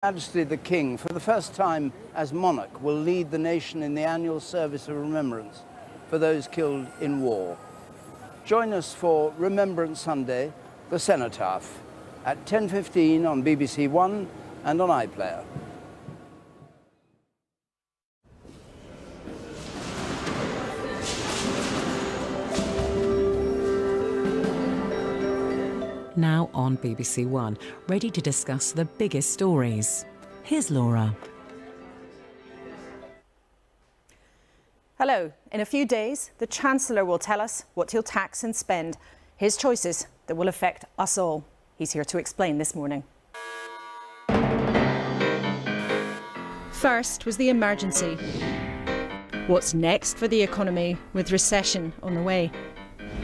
Majesty the King, for the first time as monarch, will lead the nation in the annual service of remembrance for those killed in war. Join us for Remembrance Sunday, the Cenotaph, at 10:15 on BBC One and on iPlayer. Now on BBC One, ready to discuss the biggest stories. Here's Laura. Hello. In a few days, the Chancellor will tell us what he'll tax and spend. His choices that will affect us all. He's here to explain this morning. First was the emergency. What's next for the economy with recession on the way?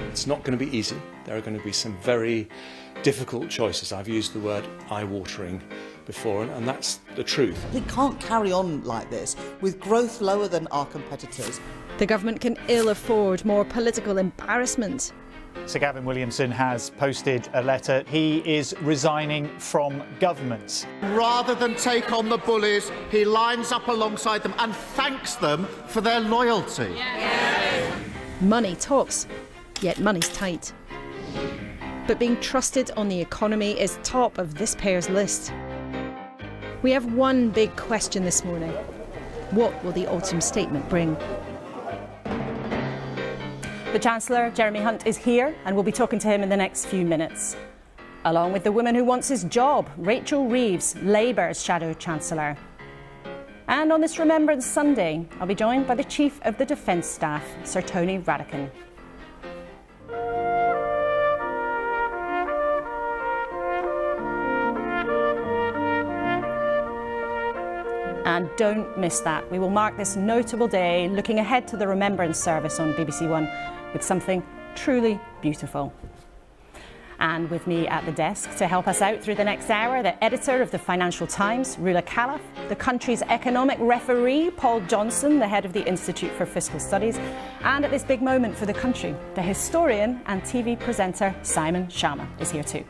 It's not going to be easy. There are going to be some very difficult choices. I've used the word eye-watering before, and that's the truth. We can't carry on like this, with growth lower than our competitors. The government can ill afford more political embarrassment. Sir Gavin Williamson has posted a letter. He is resigning from government. Rather than take on the bullies, he lines up alongside them and thanks them for their loyalty. Yes. Money talks, yet money's tight. But being trusted on the economy is top of this pair's list. We have one big question this morning. What will the autumn statement bring? The Chancellor, Jeremy Hunt, is here and we'll be talking to him in the next few minutes. Along with the woman who wants his job, Rachel Reeves, Labour's Shadow Chancellor. And on this Remembrance Sunday, I'll be joined by the Chief of the Defence Staff, Sir Tony Radakin. And don't miss that. We will mark this notable day looking ahead to the Remembrance service on BBC One with something truly beautiful. And with me at the desk to help us out through the next hour, the editor of the Financial Times, Rula Calaf, the country's economic referee, Paul Johnson, the head of the Institute for Fiscal Studies, and at this big moment for the country, the historian and TV presenter Simon Sharma is here too.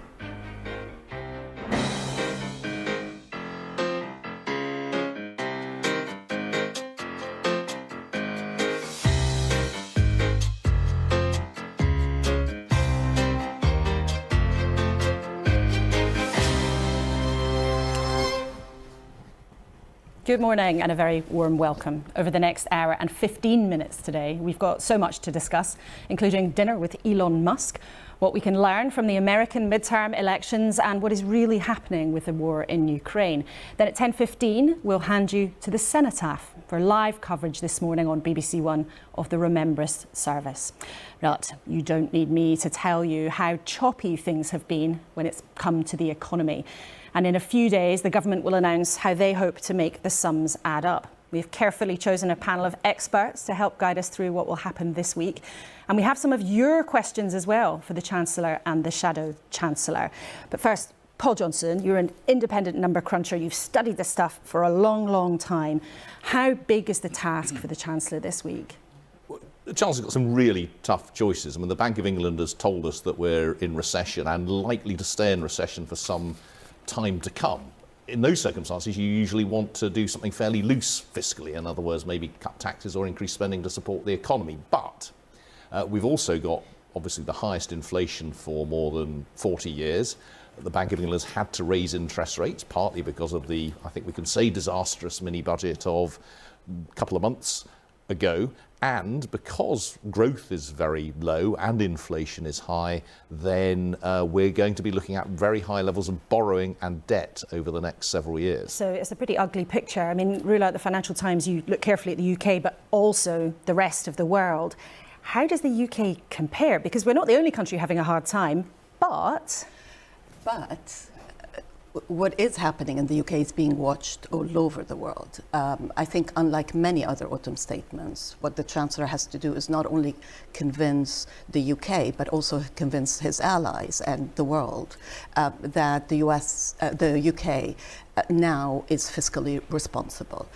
Good morning and a very warm welcome. Over the next hour and 15 minutes today, we've got so much to discuss, including dinner with Elon Musk, what we can learn from the American midterm elections and what is really happening with the war in Ukraine. Then at 10:15, we'll hand you to the Cenotaph for live coverage this morning on BBC One of the Remembrance service. But you don't need me to tell you how choppy things have been when it's come to the economy. And in a few days, the government will announce how they hope to make the sums add up. We've carefully chosen a panel of experts to help guide us through what will happen this week. And we have some of your questions as well for the Chancellor and the Shadow Chancellor. But first, Paul Johnson, you're an independent number cruncher. You've studied this stuff for a long, long time. How big is the task for the Chancellor this week? The Chancellor's got some really tough choices. I mean, the Bank of England has told us that we're in recession and likely to stay in recession for some time to come. In those circumstances, you usually want to do something fairly loose fiscally. In other words, maybe cut taxes or increase spending to support the economy. But we've also got, obviously, the highest inflation for more than 40 years. The Bank of England has had to raise interest rates, partly because of the, I think we can say, disastrous mini-budget of a couple of months ago. And because growth is very low and inflation is high, then we're going to be looking at very high levels of borrowing and debt over the next several years. So it's a pretty ugly picture. I mean, Rula, at the Financial Times, you look carefully at the UK, but also the rest of the world. How does the UK compare? Because we're not the only country having a hard time, but what is happening in the UK is being watched all over the world. I think, unlike many other autumn statements, what the Chancellor has to do is not only convince the UK, but also convince his allies and the world that the UK now is fiscally responsible.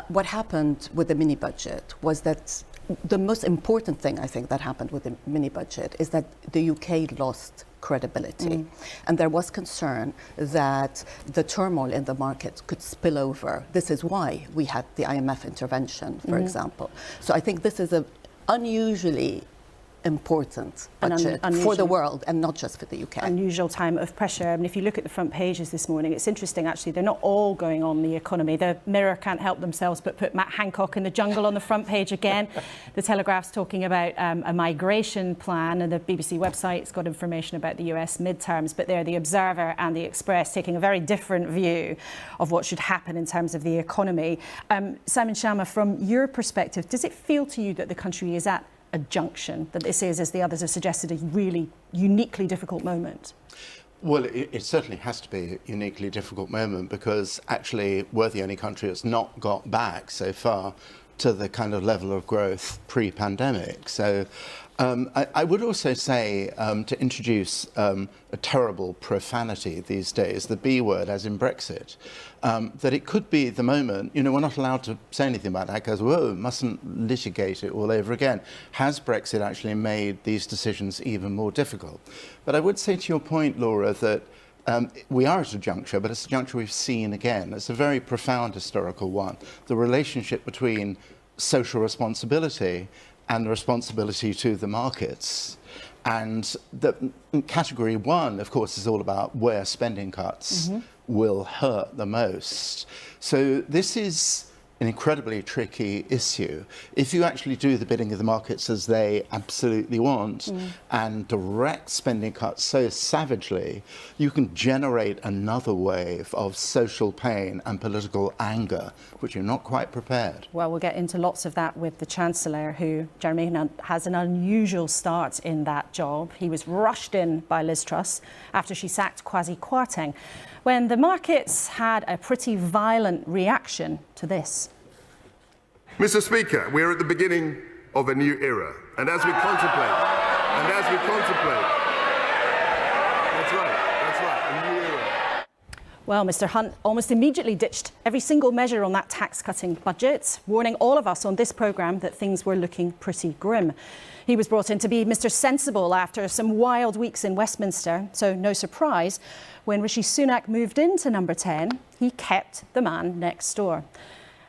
What happened with the mini-budget was that the most important thing I think that happened with the mini budget is that the UK lost credibility. And there was concern that the turmoil in the market could spill over. This is why we had the IMF intervention, for example. So I think this is an unusually important budget for the world and not just for the UK. Unusual time of pressure. I mean, if you look at the front pages this morning, it's interesting actually, they're not all going on the economy. The Mirror can't help themselves but put Matt Hancock in the jungle on the front page again. The Telegraph's talking about a migration plan, and the BBC website's got information about the US midterms, but they're the Observer and the Express taking a very different view of what should happen in terms of the economy. Simon Sharma, from your perspective, does it feel to you that the country is at a junction, that this is, as the others have suggested, a really uniquely difficult moment? Well, it certainly has to be a uniquely difficult moment, because actually we're the only country that's not got back so far to the kind of level of growth pre-pandemic. So I would also say, to introduce a terrible profanity these days, the B word, as in Brexit, that it could be the moment, you know, we're not allowed to say anything about that, because, whoa, mustn't litigate it all over again. Has Brexit actually made these decisions even more difficult? But I would say to your point, Laura, that we are at a juncture, but it's a juncture we've seen again. It's a very profound historical one. The relationship between social responsibility and the responsibility to the markets. And the category one, of course, is all about where spending cuts will hurt the most. So this is an incredibly tricky issue. If you actually do the bidding of the markets as they absolutely want and direct spending cuts so savagely, you can generate another wave of social pain and political anger, which you're not quite prepared. Well, we'll get into lots of that with the Chancellor, who, Jeremy, has an unusual start in that job. He was rushed in by Liz Truss after she sacked Kwasi Kwarteng, when the markets had a pretty violent reaction to this. Mr. Speaker, we are at the beginning of a new era, and as we contemplate, that's right, a new era. Well, Mr. Hunt almost immediately ditched every single measure on that tax-cutting budget, warning all of us on this programme that things were looking pretty grim. He was brought in to be Mr. Sensible after some wild weeks in Westminster, so no surprise, when Rishi Sunak moved into number 10, he kept the man next door.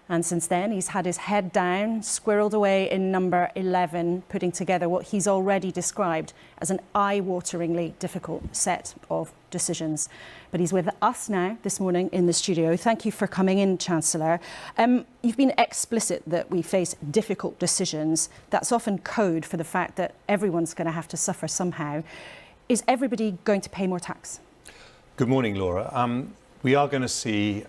And since then, he's had his head down, squirreled away in number 11, putting together what he's already described as an eye-wateringly difficult set of decisions. But he's with us now this morning in the studio. Thank you for coming in, Chancellor. You've been explicit that we face difficult decisions. That's often code for the fact that everyone's going to have to suffer somehow. Is everybody going to pay more tax? Good morning, Laura. We are going to see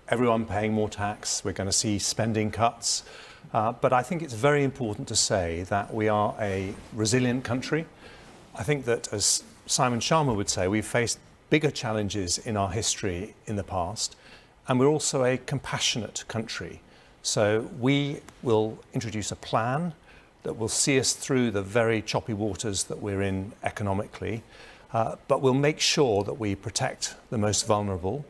everyone paying more tax. We're going to see spending cuts. But I think it's very important to say that we are a resilient country. I think that, as Simon Sharma would say, we've faced bigger challenges in our history in the past, and we're also a compassionate country. So we will introduce a plan that will see us through the very choppy waters that we're in economically, but we'll make sure that we protect the most vulnerable,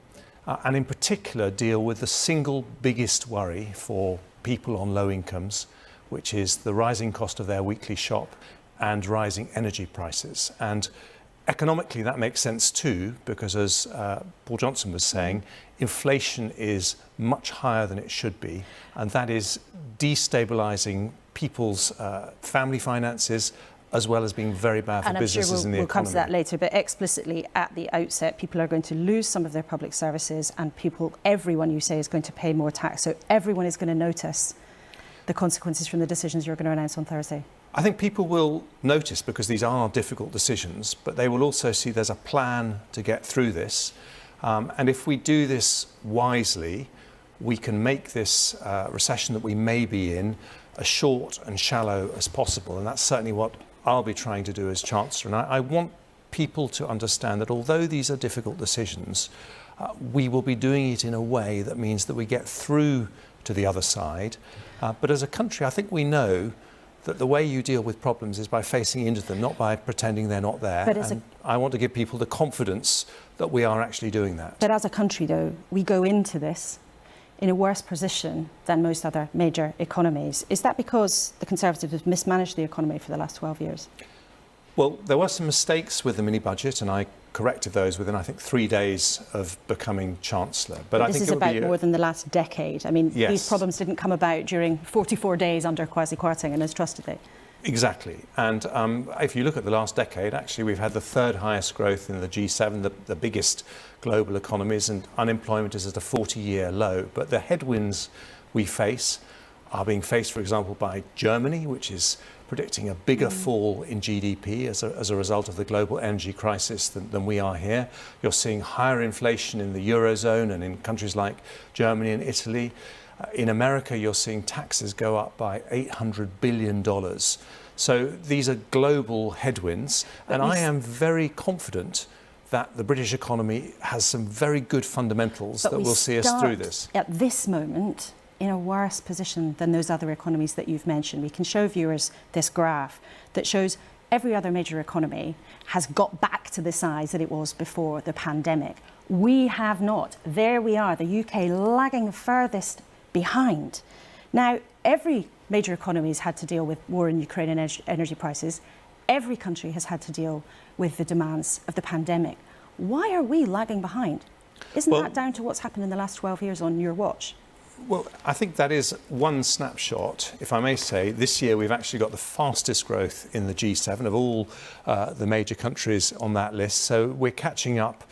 and in particular deal with the single biggest worry for people on low incomes, which is the rising cost of their weekly shop and rising energy prices. And economically, that makes sense too, because as Paul Johnson was saying, inflation is much higher than it should be, and that is destabilising people's family finances, as well as being very bad for businesses in the economy. We'll come to that later, but explicitly at the outset, people are going to lose some of their public services, and everyone, you say, is going to pay more tax. So everyone is going to notice the consequences from the decisions you're going to announce on Thursday. I think people will notice, because these are difficult decisions, but they will also see there's a plan to get through this. And if we do this wisely, we can make this recession that we may be in as short and shallow as possible. And that's certainly what I'll be trying to do as Chancellor. And I want people to understand that although these are difficult decisions, we will be doing it in a way that means that we get through to the other side. But as a country, I think we know that the way you deal with problems is by facing into them, not by pretending they're not there. And I want to give people the confidence that we are actually doing that. But as a country, though, we go into this in a worse position than most other major economies. Is that because the Conservatives have mismanaged the economy for the last 12 years? Well, there were some mistakes with the mini-budget, and I corrected those within, I think, 3 days of becoming Chancellor. But I this think is about more than the last decade. I mean, yes. These problems didn't come about during 44 days under Kwasi Kwarteng and his trust, did they? Exactly. And if you look at the last decade, actually, we've had the third highest growth in the G7, the biggest global economies, and unemployment is at a 40-year low. But the headwinds we face are being faced, for example, by Germany, which is predicting a bigger fall in GDP as a result of the global energy crisis than we are here. You're seeing higher inflation in the Eurozone and in countries like Germany and Italy. In America, you're seeing taxes go up by $800 billion. So these are global headwinds, and I am very confident that the British economy has some very good fundamentals that will see us through this. At this moment, in a worse position than those other economies that you've mentioned. We can show viewers this graph that shows every other major economy has got back to the size that it was before the pandemic. We have not. There we are, the UK lagging furthest behind. Now, every major economy has had to deal with war in Ukraine and energy prices. Every country has had to deal with the demands of the pandemic. Why are we lagging behind? Isn't that down to what's happened in the last 12 years on your watch? Well, I think that is one snapshot. If I may say, this year we've actually got the fastest growth in the G7 of all the major countries on that list. So we're catching up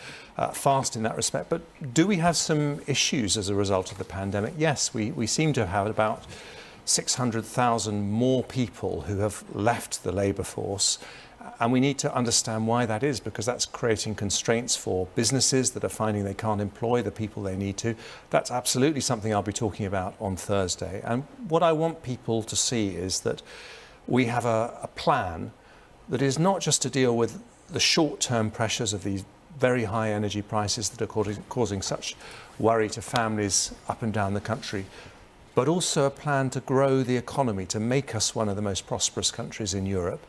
fast in that respect. But do we have some issues as a result of the pandemic? Yes, we seem to have about 600,000 more people who have left the labour force. And we need to understand why that is, because that's creating constraints for businesses that are finding they can't employ the people they need to. That's absolutely something I'll be talking about on Thursday. And what I want people to see is that we have a plan that is not just to deal with the short-term pressures of these very high energy prices that are causing such worry to families up and down the country, but also a plan to grow the economy, to make us one of the most prosperous countries in Europe,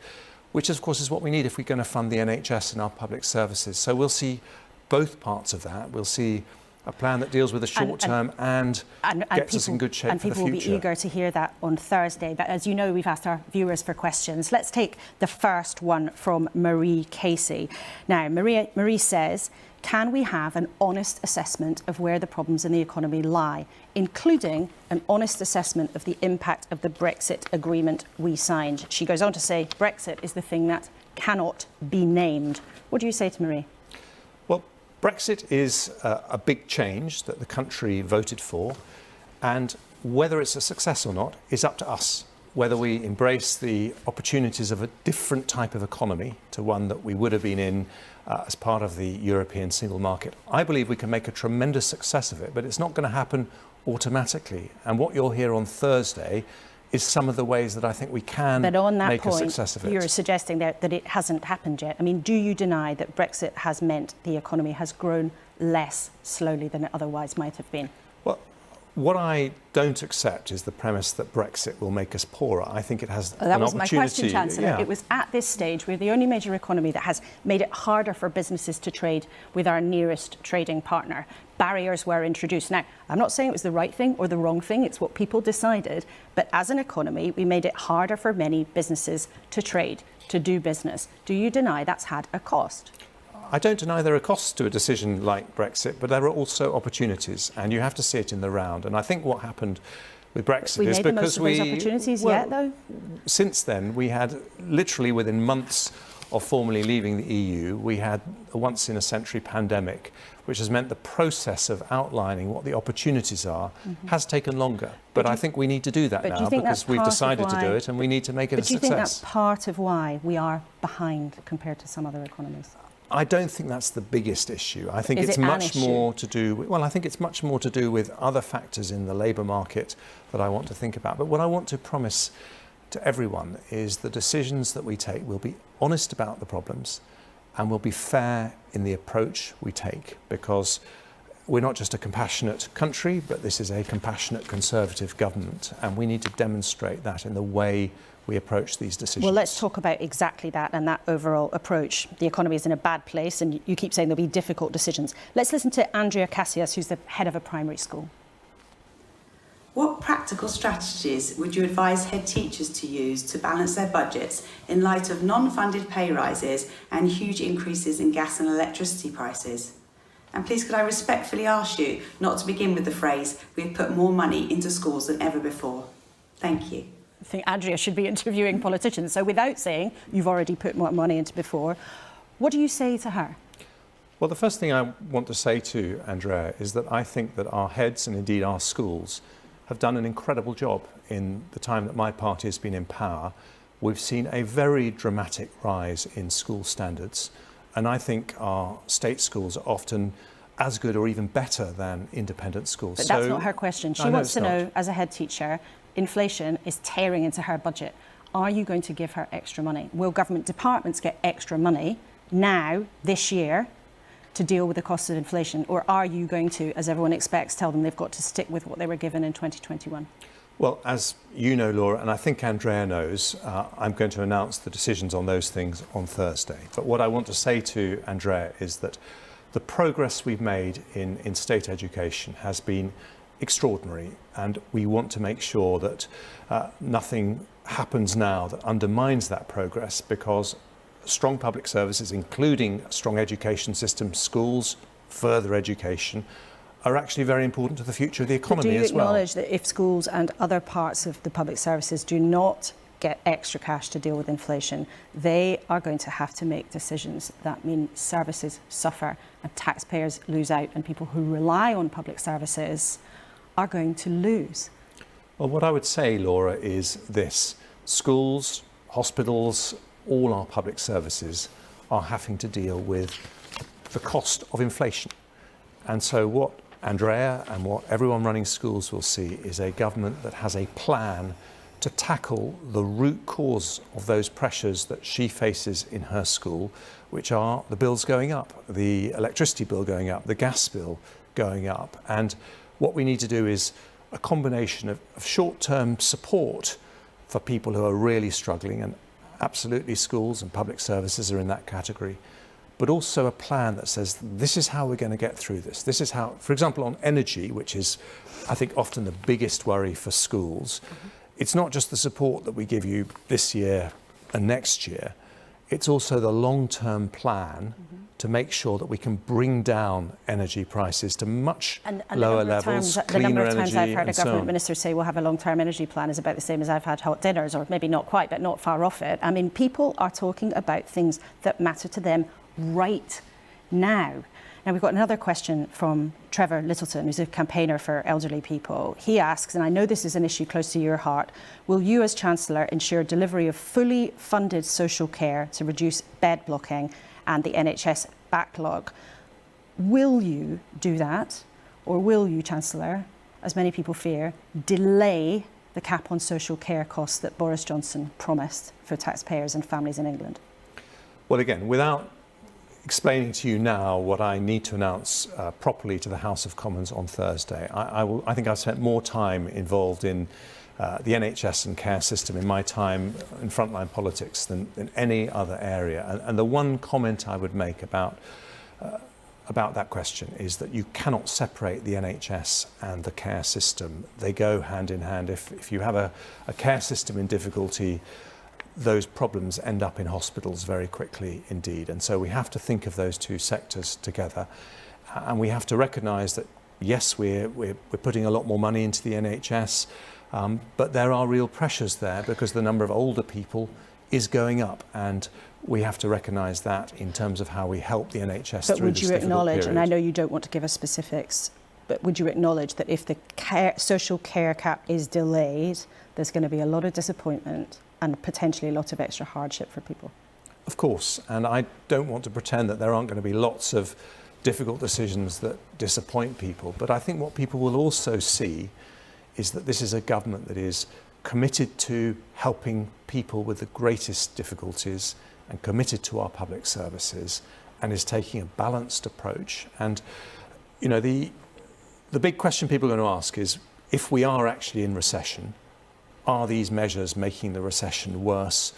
which of course is what we need if we're going to fund the NHS and our public services. So we'll see both parts of that. We'll see a plan that deals with the short term and gets us in good shape for the future. And people will be eager to hear that on Thursday. But as you know, we've asked our viewers for questions. Let's take the first one from Marie Casey. Now, Marie says, can we have an honest assessment of where the problems in the economy lie, including an honest assessment of the impact of the Brexit agreement we signed? She goes on to say, Brexit is the thing that cannot be named. What do you say to Marie? Well, Brexit is a big change that the country voted for, and whether it's a success or not is up to us. Whether we embrace the opportunities of a different type of economy to one that we would have been in as part of the European single market. I believe we can make a tremendous success of it, but it's not going to happen automatically. And what you'll hear on Thursday is some of the ways that I think we can make a success of it. You're suggesting that it hasn't happened yet. I mean, do you deny that Brexit has meant the economy has grown less slowly than it otherwise might have been? Well, what I don't accept is the premise that Brexit will make us poorer. I think it has an opportunity. That was my question, Chancellor. Yeah. It was at this stage, we're the only major economy that has made it harder for businesses to trade with our nearest trading partner. Barriers were introduced. Now, I'm not saying it was the right thing or the wrong thing. It's what people decided. But as an economy, we made it harder for many businesses to trade, to do business. Do you deny that's had a cost? I don't deny there are costs to a decision like Brexit, but there are also opportunities, and you have to see it in the round. And I think what happened with Brexit is because we made those opportunities yet, though? Since then, we had literally within months of formally leaving the EU, we had a once-in-a-century pandemic, which has meant the process of outlining what the opportunities are has taken longer. But I think we need to do that now because we've decided to do it, and we need to make it a success. But do you think that's part of why we are behind compared to some other economies? I don't think that's the biggest issue. I think it's much more to do with, I think it's much more to do with other factors in the labour market that I want to think about. But what I want to promise to everyone is the decisions that we take will be honest about the problems and will be fair in the approach we take, because we're not just a compassionate country, but this is a compassionate Conservative government, and we need to demonstrate that in the way we approach these decisions. Well, let's talk about exactly that and that overall approach. The economy is in a bad place, and you keep saying there'll be difficult decisions. Let's listen to Andrea Cassius, who's the head of a primary school. What practical strategies would you advise head teachers to use to balance their budgets in light of non-funded pay rises and huge increases in gas and electricity prices? And please could I respectfully ask you not to begin with the phrase, "We've put more money into schools than ever before." Thank you. I think Andrea should be interviewing politicians. So without saying you've already put more money into before, what do you say to her? Well, the first thing I want to say to Andrea is that I think that our heads and indeed our schools have done an incredible job in the time that my party has been in power. We've seen a very dramatic rise in school standards, and I think our state schools are often as good or even better than independent schools. But that's not her question. She wants to know, as a head teacher, inflation is tearing into her budget. Are you going to give her extra money? Will government departments get extra money now, this year, to deal with the cost of inflation? Or are you going to, as everyone expects, tell them they've got to stick with what they were given in 2021? Well, as you know, Laura, and I think Andrea knows, I'm going to announce the decisions on those things on Thursday. But what I want to say to Andrea is that the progress we've made in state education has been extraordinary, and we want to make sure that nothing happens now that undermines that progress, because strong public services, including a strong education system, schools, further education, are actually very important to the future of the economy as well. Do you acknowledge that if schools and other parts of the public services do not get extra cash to deal with inflation, they are going to have to make decisions that mean services suffer and taxpayers lose out, and people who rely on public services are going to lose? Well, what I would say, Laura, is this. Schools, hospitals, all our public services are having to deal with the cost of inflation. And so what Andrea and what everyone running schools will see is a government that has a plan to tackle the root cause of those pressures that she faces in her school, which are the bills going up, the electricity bill going up, the gas bill going up. And what we need to do is a combination of short-term support for people who are really struggling, and absolutely schools and public services are in that category, but also a plan that says this is how we're going to get through this. This is how, for example, on energy, which is, I think, often the biggest worry for schools, it's not just the support that we give you this year and next year, it's also the long-term plan to make sure that we can bring down energy prices to much lower levels, the number of times I've heard a and so government on. minister say we'll have a long-term energy plan is about the same as I've had hot dinners, or maybe not quite, but not far off it. I mean, people are talking about things that matter to them right now. Now, we've got another question from Trevor Littleton, who's a campaigner for elderly people. He asks, and I know this is an issue close to your heart, will you as Chancellor ensure delivery of fully funded social care to reduce bed blocking and the NHS backlog? Will you do that, or will you, Chancellor, as many people fear, delay the cap on social care costs that Boris Johnson promised for taxpayers and families in England? Well, again, without explaining to you now what I need to announce properly to the House of Commons on Thursday, I think I've spent more time involved in the NHS and care system in my time in frontline politics than any other area. And the one comment I would make about that question is that you cannot separate the NHS and the care system. They go hand in hand. If you have a care system in difficulty, those problems end up in hospitals very quickly indeed. And so we have to think of those two sectors together. And we have to recognise that, yes, we're putting a lot more money into the NHS, but there are real pressures there because the number of older people is going up, and we have to recognise that in terms of how we help the NHS through this difficult period. But would you acknowledge, and I know you don't want to give us specifics, but would you acknowledge that if the social care cap is delayed, there's going to be a lot of disappointment and potentially a lot of extra hardship for people? Of course, and I don't want to pretend that there aren't going to be lots of difficult decisions that disappoint people, but I think what people will also see is that this is a government that is committed to helping people with the greatest difficulties and committed to our public services and is taking a balanced approach. And, you know, the big question people are going to ask is, if we are actually in recession, are these measures making the recession worse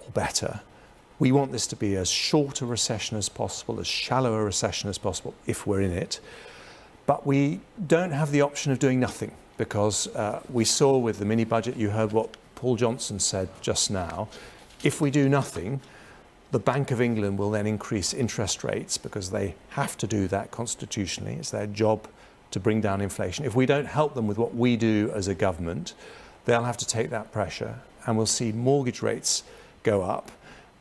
or better? We want this to be as short a recession as possible, as shallow a recession as possible if we're in it. But we don't have the option of doing nothing, because we saw with the mini budget, you heard what Paul Johnson said just now, if we do nothing, the Bank of England will then increase interest rates because they have to do that constitutionally. It's their job to bring down inflation. If we don't help them with what we do as a government, they'll have to take that pressure, and we'll see mortgage rates go up,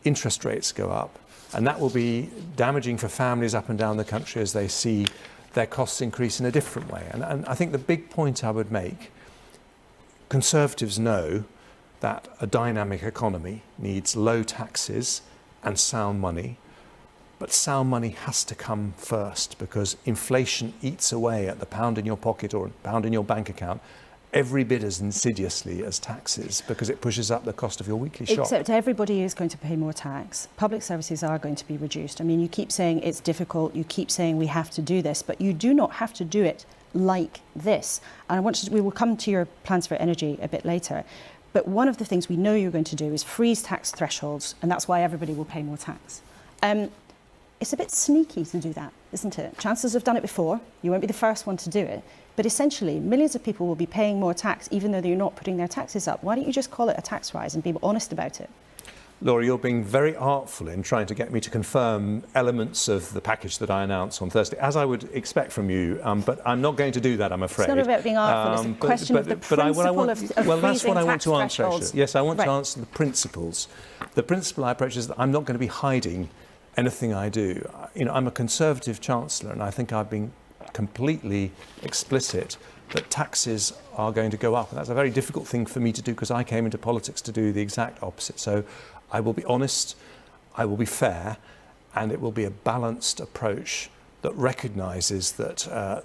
interest rates go up, and that will be damaging for families up and down the country as they see their costs increase in a different way. And I think the big point I would make, Conservatives know that a dynamic economy needs low taxes and sound money, but sound money has to come first because inflation eats away at the pound in your pocket or pound in your bank account every bit as insidiously as taxes because it pushes up the cost of your weekly shop. Except everybody is going to pay more tax. Public services are going to be reduced. I mean, you keep saying it's difficult, you keep saying we have to do this, but you do not have to do it like this. And we will come to your plans for energy a bit later. But one of the things we know you're going to do is freeze tax thresholds, and that's why everybody will pay more tax. It's a bit sneaky to do that, isn't it? Chancellors have done it before. You won't be the first one to do it. But essentially, millions of people will be paying more tax even though they're not putting their taxes up. Why don't you just call it a tax rise and be honest about it? Laura, you're being very artful in trying to get me to confirm elements of the package that I announced on Thursday, as I would expect from you, but I'm not going to do that, I'm afraid. It's not about being artful, it's a question of the principle of freezing well, that's what I want tax to answer, thresholds. actually. Yes, I want to answer the principles. The principle I approach is that I'm not going to be hiding anything I do. You know, I'm a Conservative Chancellor, and I think I've been completely explicit that taxes are going to go up. And that's a very difficult thing for me to do because I came into politics to do the exact opposite. So I will be honest, I will be fair, and it will be a balanced approach that recognises that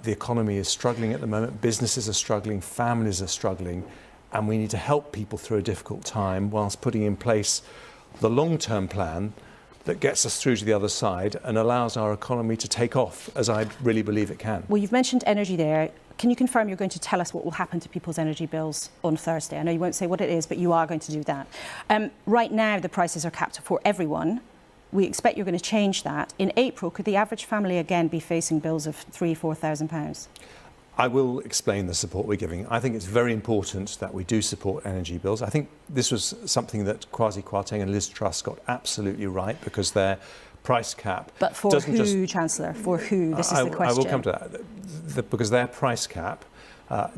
the economy is struggling at the moment, businesses are struggling, families are struggling, and we need to help people through a difficult time whilst putting in place the long-term plan that gets us through to the other side and allows our economy to take off, as I really believe it can. Well, you've mentioned energy there. Can you confirm you're going to tell us what will happen to people's energy bills on Thursday? I know you won't say what it is, but you are going to do that. Right now, the prices are capped for everyone. We expect you're going to change that. In April, could the average family again be facing bills of £3,000, £4,000? I will explain the support we're giving. I think it's very important that we do support energy bills. I think this was something that Kwasi Kwarteng and Liz Truss got absolutely right because their price cap... But for who, Chancellor? For who? This is the question. I will come to that. Because their price cap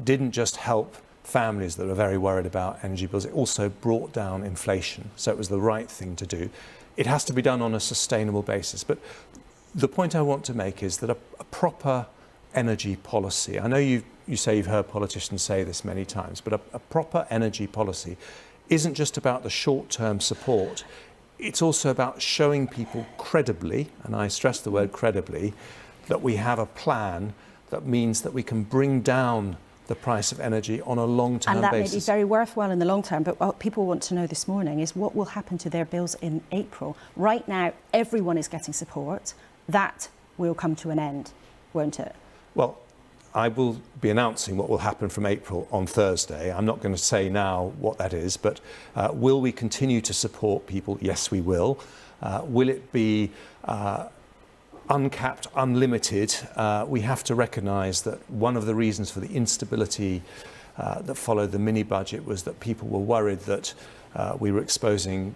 didn't just help families that are very worried about energy bills, it also brought down inflation. So it was the right thing to do. It has to be done on a sustainable basis. But the point I want to make is that a proper energy policy, I know you say you've heard politicians say this many times, but a proper energy policy isn't just about the short-term support. It's also about showing people credibly, and I stress the word credibly, that we have a plan that means that we can bring down the price of energy on a long-term basis. And that may be very worthwhile in the long term, but what people want to know this morning is what will happen to their bills in April. Right now, everyone is getting support. That will come to an end, won't it? Well, I will be announcing what will happen from April on Thursday. I'm not going to say now what that is, but will we continue to support people? Yes, we will. Will it be uncapped, unlimited? We have to recognise that one of the reasons for the instability that followed the mini-budget was that people were worried that we were exposing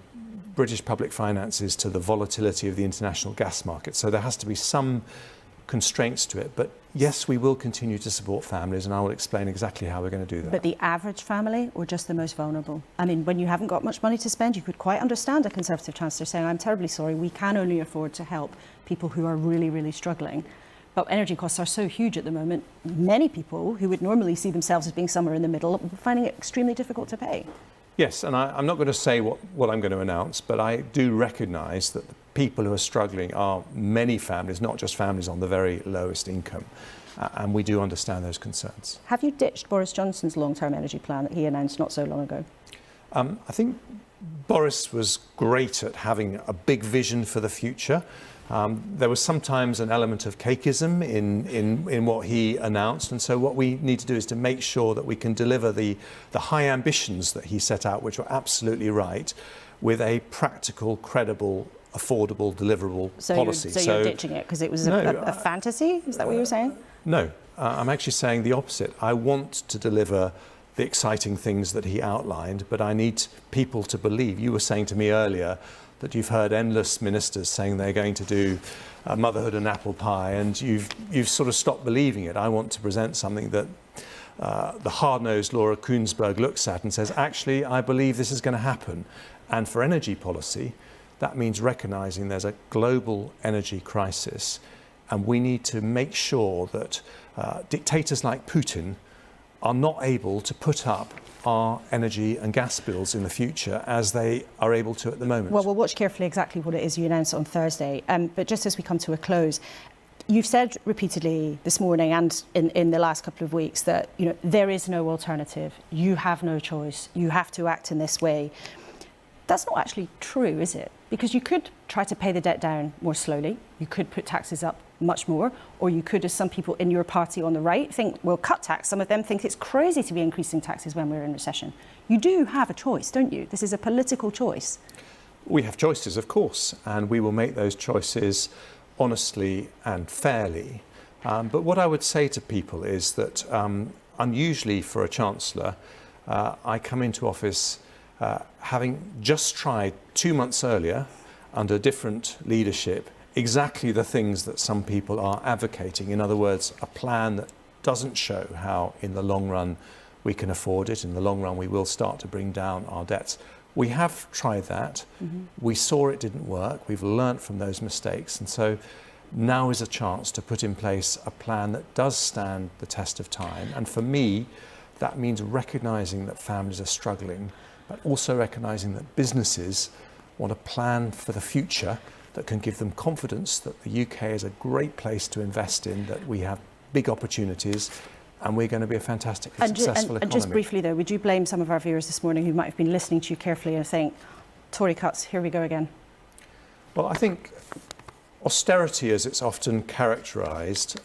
British public finances to the volatility of the international gas market. So there has to be some constraints to it. But yes, we will continue to support families, and I will explain exactly how we're going to do that. But the average family or just the most vulnerable? I mean, when you haven't got much money to spend, you could quite understand a Conservative Chancellor saying, I'm terribly sorry, we can only afford to help people who are really, really struggling. But energy costs are so huge at the moment, many people who would normally see themselves as being somewhere in the middle are finding it extremely difficult to pay. Yes, and I'm not going to say what I'm going to announce, but I do recognise that the people who are struggling are many families, not just families on the very lowest income, and we do understand those concerns. Have you ditched Boris Johnson's long-term energy plan that he announced not so long ago? I think Boris was great at having a big vision for the future. There was sometimes an element of cakeism in what he announced, and so what we need to do is to make sure that we can deliver the high ambitions that he set out, which were absolutely right, with a practical, credible, affordable, deliverable policy. So you're ditching it because it was a fantasy? Is that what you're saying? No. I'm actually saying the opposite. I want to deliver the exciting things that he outlined, but I need people to believe. You were saying to me earlier that you've heard endless ministers saying they're going to do motherhood and apple pie, and you've sort of stopped believing it. I want to present something that the hard-nosed Laura Kuenssberg looks at and says, actually, I believe this is going to happen. And for energy policy, that means recognising there's a global energy crisis, and we need to make sure that dictators like Putin are not able to put up our energy and gas bills in the future as they are able to at the moment. Well, we'll watch carefully exactly what it is you announce on Thursday. But just as we come to a close, you've said repeatedly this morning and in the last couple of weeks that there is no alternative. You have no choice. You have to act in this way. That's not actually true, is it? Because you could try to pay the debt down more slowly. You could put taxes up much more, or you could, as some people in your party on the right think, well, cut tax. Some of them think it's crazy to be increasing taxes when we're in recession. You do have a choice, don't you? This is a political choice. We have choices, of course, and we will make those choices honestly and fairly. But what I would say to people is that unusually for a Chancellor, I come into office having just tried 2 months earlier under different leadership exactly the things that some people are advocating. In other words, a plan that doesn't show how in the long run we can afford it. In the long run we will start to bring down our debts. We have tried that. We saw it didn't work. We've learnt from those mistakes, and so now is a chance to put in place a plan that does stand the test of time. And for me, that means recognising that families are struggling, but also recognising that businesses want a plan for the future that can give them confidence that the UK is a great place to invest in, that we have big opportunities, and we're going to be a fantastically successful economy. And just briefly though, would you blame some of our viewers this morning who might have been listening to you carefully and think, Tory cuts, here we go again? Well, I think austerity, as it's often characterised,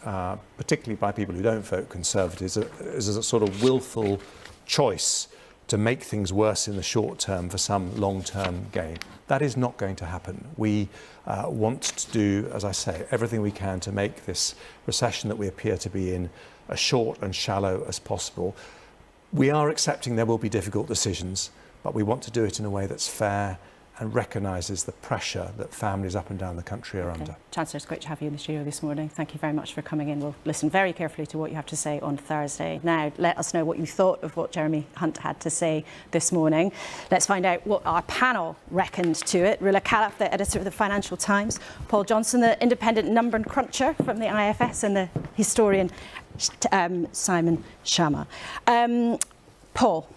particularly by people who don't vote Conservatives, is a sort of willful choice to make things worse in the short term for some long-term gain. That is not going to happen. We want to do, as I say, everything we can to make this recession that we appear to be in as short and shallow as possible. We are accepting there will be difficult decisions, but we want to do it in a way that's fair and recognises the pressure that families up and down the country are under. Chancellor, it's great to have you in the studio this morning. Thank you very much for coming in. We'll listen very carefully to what you have to say on Thursday. Now, let us know what you thought of what Jeremy Hunt had to say this morning. Let's find out what our panel reckoned to it. Rula Calaf, the editor of the Financial Times, Paul Johnson, the independent number cruncher from the IFS, and the historian Simon Schama. Paul,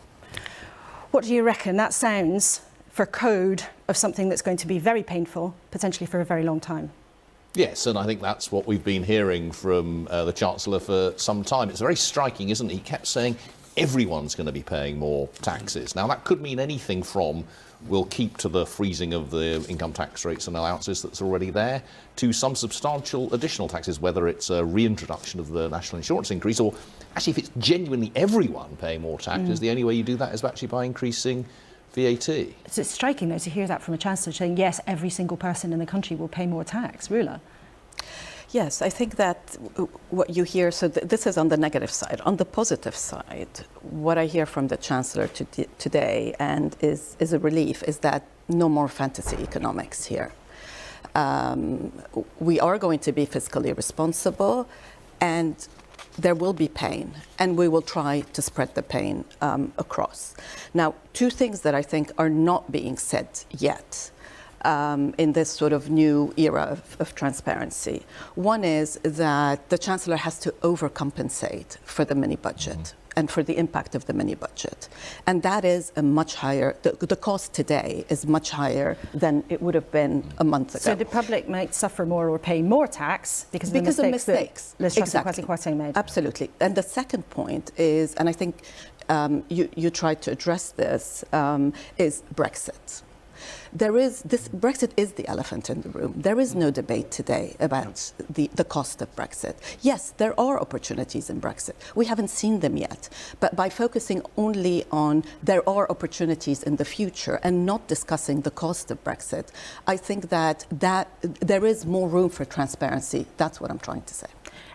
what do you reckon? That sounds for code of something that's going to be very painful, potentially for a very long time. Yes, and I think that's what we've been hearing from the Chancellor for some time. It's very striking, isn't it? He kept saying everyone's going to be paying more taxes. Now, that could mean anything from we'll keep to the freezing of the income tax rates and allowances that's already there, to some substantial additional taxes, whether it's a reintroduction of the national insurance increase, or actually if it's genuinely everyone paying more taxes, the only way you do that is actually by increasing VAT. So it's striking, though, to hear that from a Chancellor saying, yes, every single person in the country will pay more tax. Rula? Yes, I think that what you hear, so this is on the negative side. On the positive side, what I hear from the Chancellor today, and is a relief, is that no more fantasy economics here. We are going to be fiscally responsible, and there will be pain, and we will try to spread the pain across. Now, two things that I think are not being said yet in this sort of new era of transparency. One is that the Chancellor has to overcompensate for the mini-budget and for the impact of the mini-budget. And that is a much higher, the cost today is much higher than it would have been a month ago. So the public might suffer more or pay more tax because of the mistakes. Exactly. Made. Absolutely. And the second point is, and I think you tried to address this, is Brexit. Brexit is the elephant in the room. There is no debate today about the cost of Brexit. Yes, there are opportunities in Brexit. We haven't seen them yet. But by focusing only on there are opportunities in the future and not discussing the cost of Brexit, I think that there is more room for transparency. That's what I'm trying to say.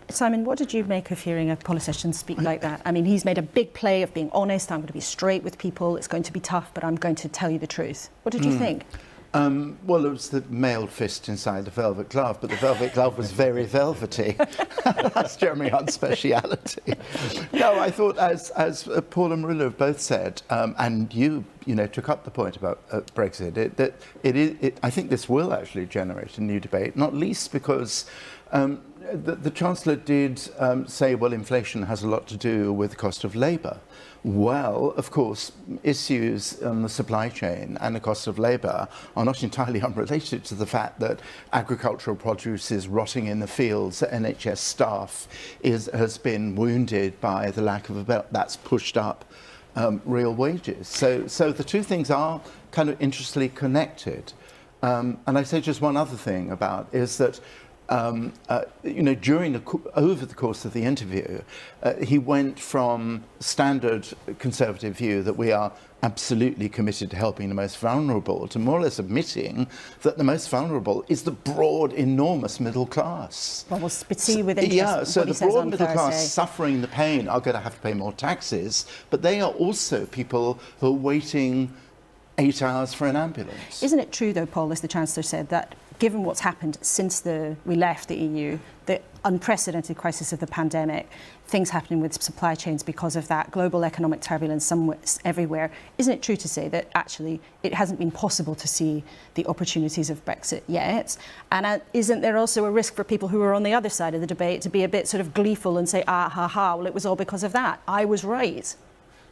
Simon, what did you make of hearing a politician speak like that? I mean, he's made a big play of being honest. I'm going to be straight with people. It's going to be tough, but I'm going to tell you the truth. What did you think? Well, it was the mailed fist inside the velvet glove, but the velvet glove was very velvety. That's Jeremy Hunt's speciality. No, I thought, as Paul and Marilla have both said, and you took up the point about Brexit, I think this will actually generate a new debate, not least because the Chancellor did say, well, inflation has a lot to do with the cost of labour. Well, of course, issues on the supply chain and the cost of labour are not entirely unrelated to the fact that agricultural produce is rotting in the fields, that NHS staff has been wounded by the lack of a belt. That's pushed up real wages. So the two things are kind of interestingly connected. And I say just one other thing about is that over the course of the interview, he went from standard Conservative view that we are absolutely committed to helping the most vulnerable to more or less admitting that the most vulnerable is the broad, enormous middle class. Well, we'll see with interest so what he the says broad on middle class Thursday. suffering the pain are going to have to pay more taxes, but they are also people who are waiting 8 hours for an ambulance. Isn't it true, though, Paul, as the Chancellor said, that given what's happened since we left the EU, the unprecedented crisis of the pandemic, things happening with supply chains because of that, global economic turbulence everywhere, isn't it true to say that actually it hasn't been possible to see the opportunities of Brexit yet? And isn't there also a risk for people who are on the other side of the debate to be a bit sort of gleeful and say, well, it was all because of that. I was right.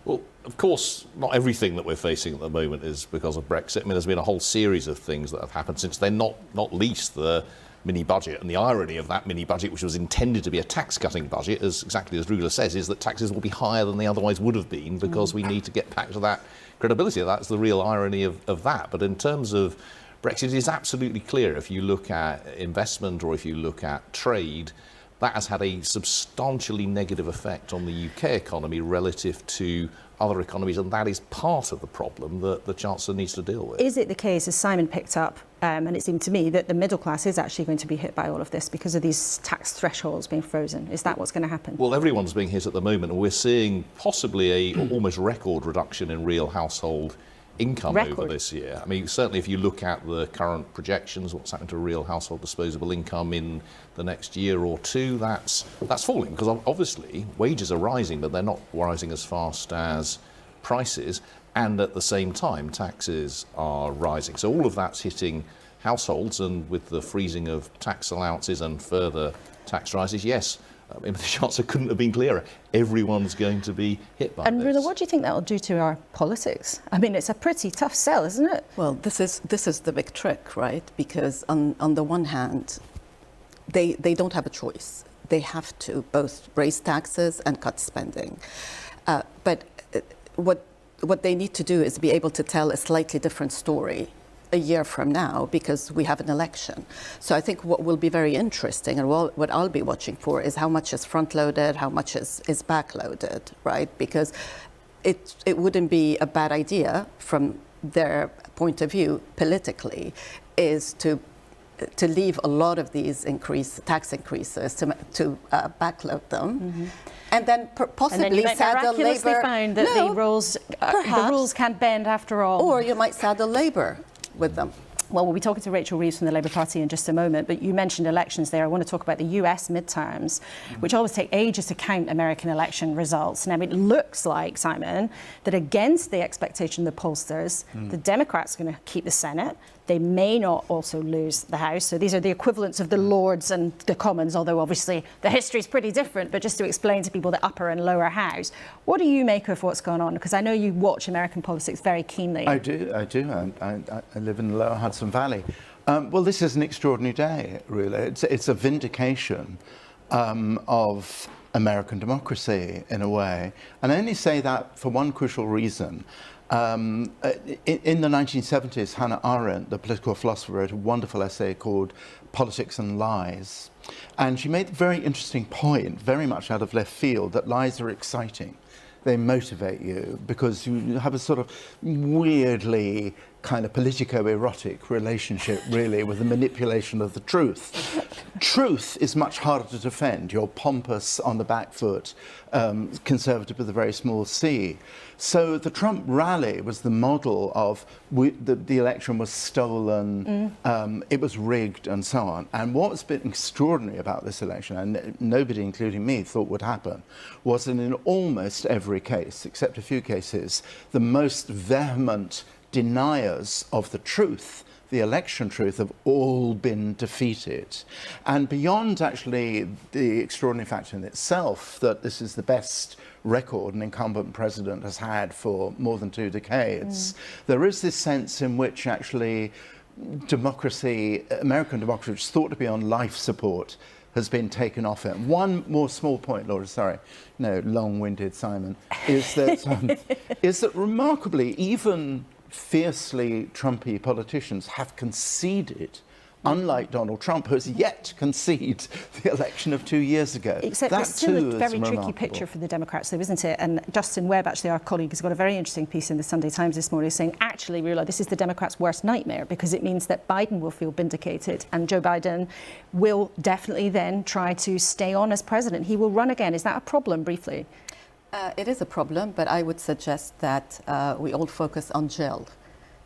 Well, of course, not everything that we're facing at the moment is because of Brexit. I mean, there's been a whole series of things that have happened since then, not least the mini-budget. And the irony of that mini-budget, which was intended to be a tax-cutting budget, exactly as Rula says, is that taxes will be higher than they otherwise would have been because we need to get back to that credibility. That's the real irony of that. But in terms of Brexit, it is absolutely clear if you look at investment or if you look at trade, that has had a substantially negative effect on the UK economy relative to other economies, and that is part of the problem that the Chancellor needs to deal with. Is it the case, as Simon picked up, and it seemed to me, that the middle class is actually going to be hit by all of this because of these tax thresholds being frozen? Is that what's going to happen? Well, everyone's being hit at the moment, and we're seeing possibly a almost record reduction in real household income over this year. I mean, certainly if you look at the current projections, what's happening to real household disposable income in the next year or two, that's falling because obviously wages are rising, but they're not rising as fast as prices, and at the same time taxes are rising. So all of that's hitting households, and with the freezing of tax allowances and further tax rises, yes, the Chancellor couldn't have been clearer. Everyone's going to be hit by this. And Rula, what do you think that will do to our politics? I mean, it's a pretty tough sell, isn't it? Well, this is the big trick, right? Because on the one hand, they don't have a choice. They have to both raise taxes and cut spending. But what they need to do is be able to tell a slightly different story a year from now, because we have an election. So I think what will be very interesting, and what I'll be watching for, is how much is front-loaded, how much is back-loaded, right? Because it wouldn't be a bad idea from their point of view politically, is to leave a lot of these tax increases to backload them. And then possibly and then you might saddle miraculously Labour. find that the rules can't bend after all. Or you might saddle Labour with them. Well, we'll be talking to Rachel Reeves from the Labour Party in just a moment, but you mentioned elections there. I want to talk about the US midterms, which always take ages to count American election results. Now, it looks like, Simon, that against the expectation of the pollsters, the Democrats are going to keep the Senate. They may not also lose the House. So these are the equivalents of the Lords and the Commons, although obviously the history is pretty different. But just to explain to people the upper and lower house, what do you make of what's going on? Because I know you watch American politics very keenly. I do. I live in the lower Hudson Valley. Well, this is an extraordinary day, really. It's a vindication of American democracy, in a way. And I only say that for one crucial reason. In the 1970s, Hannah Arendt, the political philosopher, wrote a wonderful essay called Politics and Lies. And she made a very interesting point, very much out of left field, that lies are exciting. They motivate you because you have a sort of weirdly kind of politico-erotic relationship, really, with the manipulation of the truth. Truth is much harder to defend. You're pompous, on the back foot, conservative with a very small c. So the Trump rally was the model of the election was stolen, it was rigged, and so on. And what's been extraordinary about this election, and nobody, including me, thought would happen, was that in almost every case, except a few cases, the most vehement deniers of the truth, the election truth, have all been defeated. And beyond actually the extraordinary fact in itself that this is the best record an incumbent president has had for more than 2 decades, there is this sense in which actually democracy, American democracy, which is thought to be on life support, has been taken off it. One more small point, Laura, sorry, no, long-winded Simon, is that remarkably, even fiercely Trumpy politicians have conceded, unlike Donald Trump, who has yet to concede the election of 2 years ago. Except that it's still too a very is tricky remarkable. picture for the Democrats, though, isn't it? And Justin Webb, actually, our colleague, has got a very interesting piece in the Sunday Times this morning saying, actually, this is the Democrats' worst nightmare, because it means that Biden will feel vindicated and Joe Biden will definitely then try to stay on as president. He will run again. Is that a problem, briefly? It is a problem, but I would suggest that we all focus on Jill,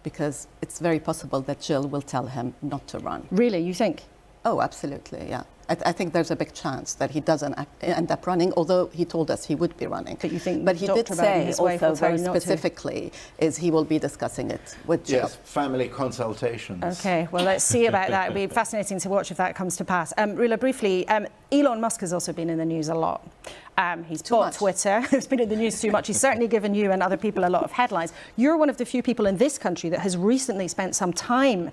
because it's very possible that Jill will tell him not to run. Really, you think? Oh, absolutely, yeah. I think there's a big chance that he doesn't end up running, although he told us he would be running. But you think? But he did say also very specifically is he will be discussing it with Jill. Yes, family consultations. Okay, well, let's see about that. It'll be fascinating to watch if that comes to pass. Rula, briefly, Elon Musk has also been in the news a lot. He's bought Twitter. It's been in the news too much. He's certainly given you and other people a lot of headlines. You're one of the few people in this country that has recently spent some time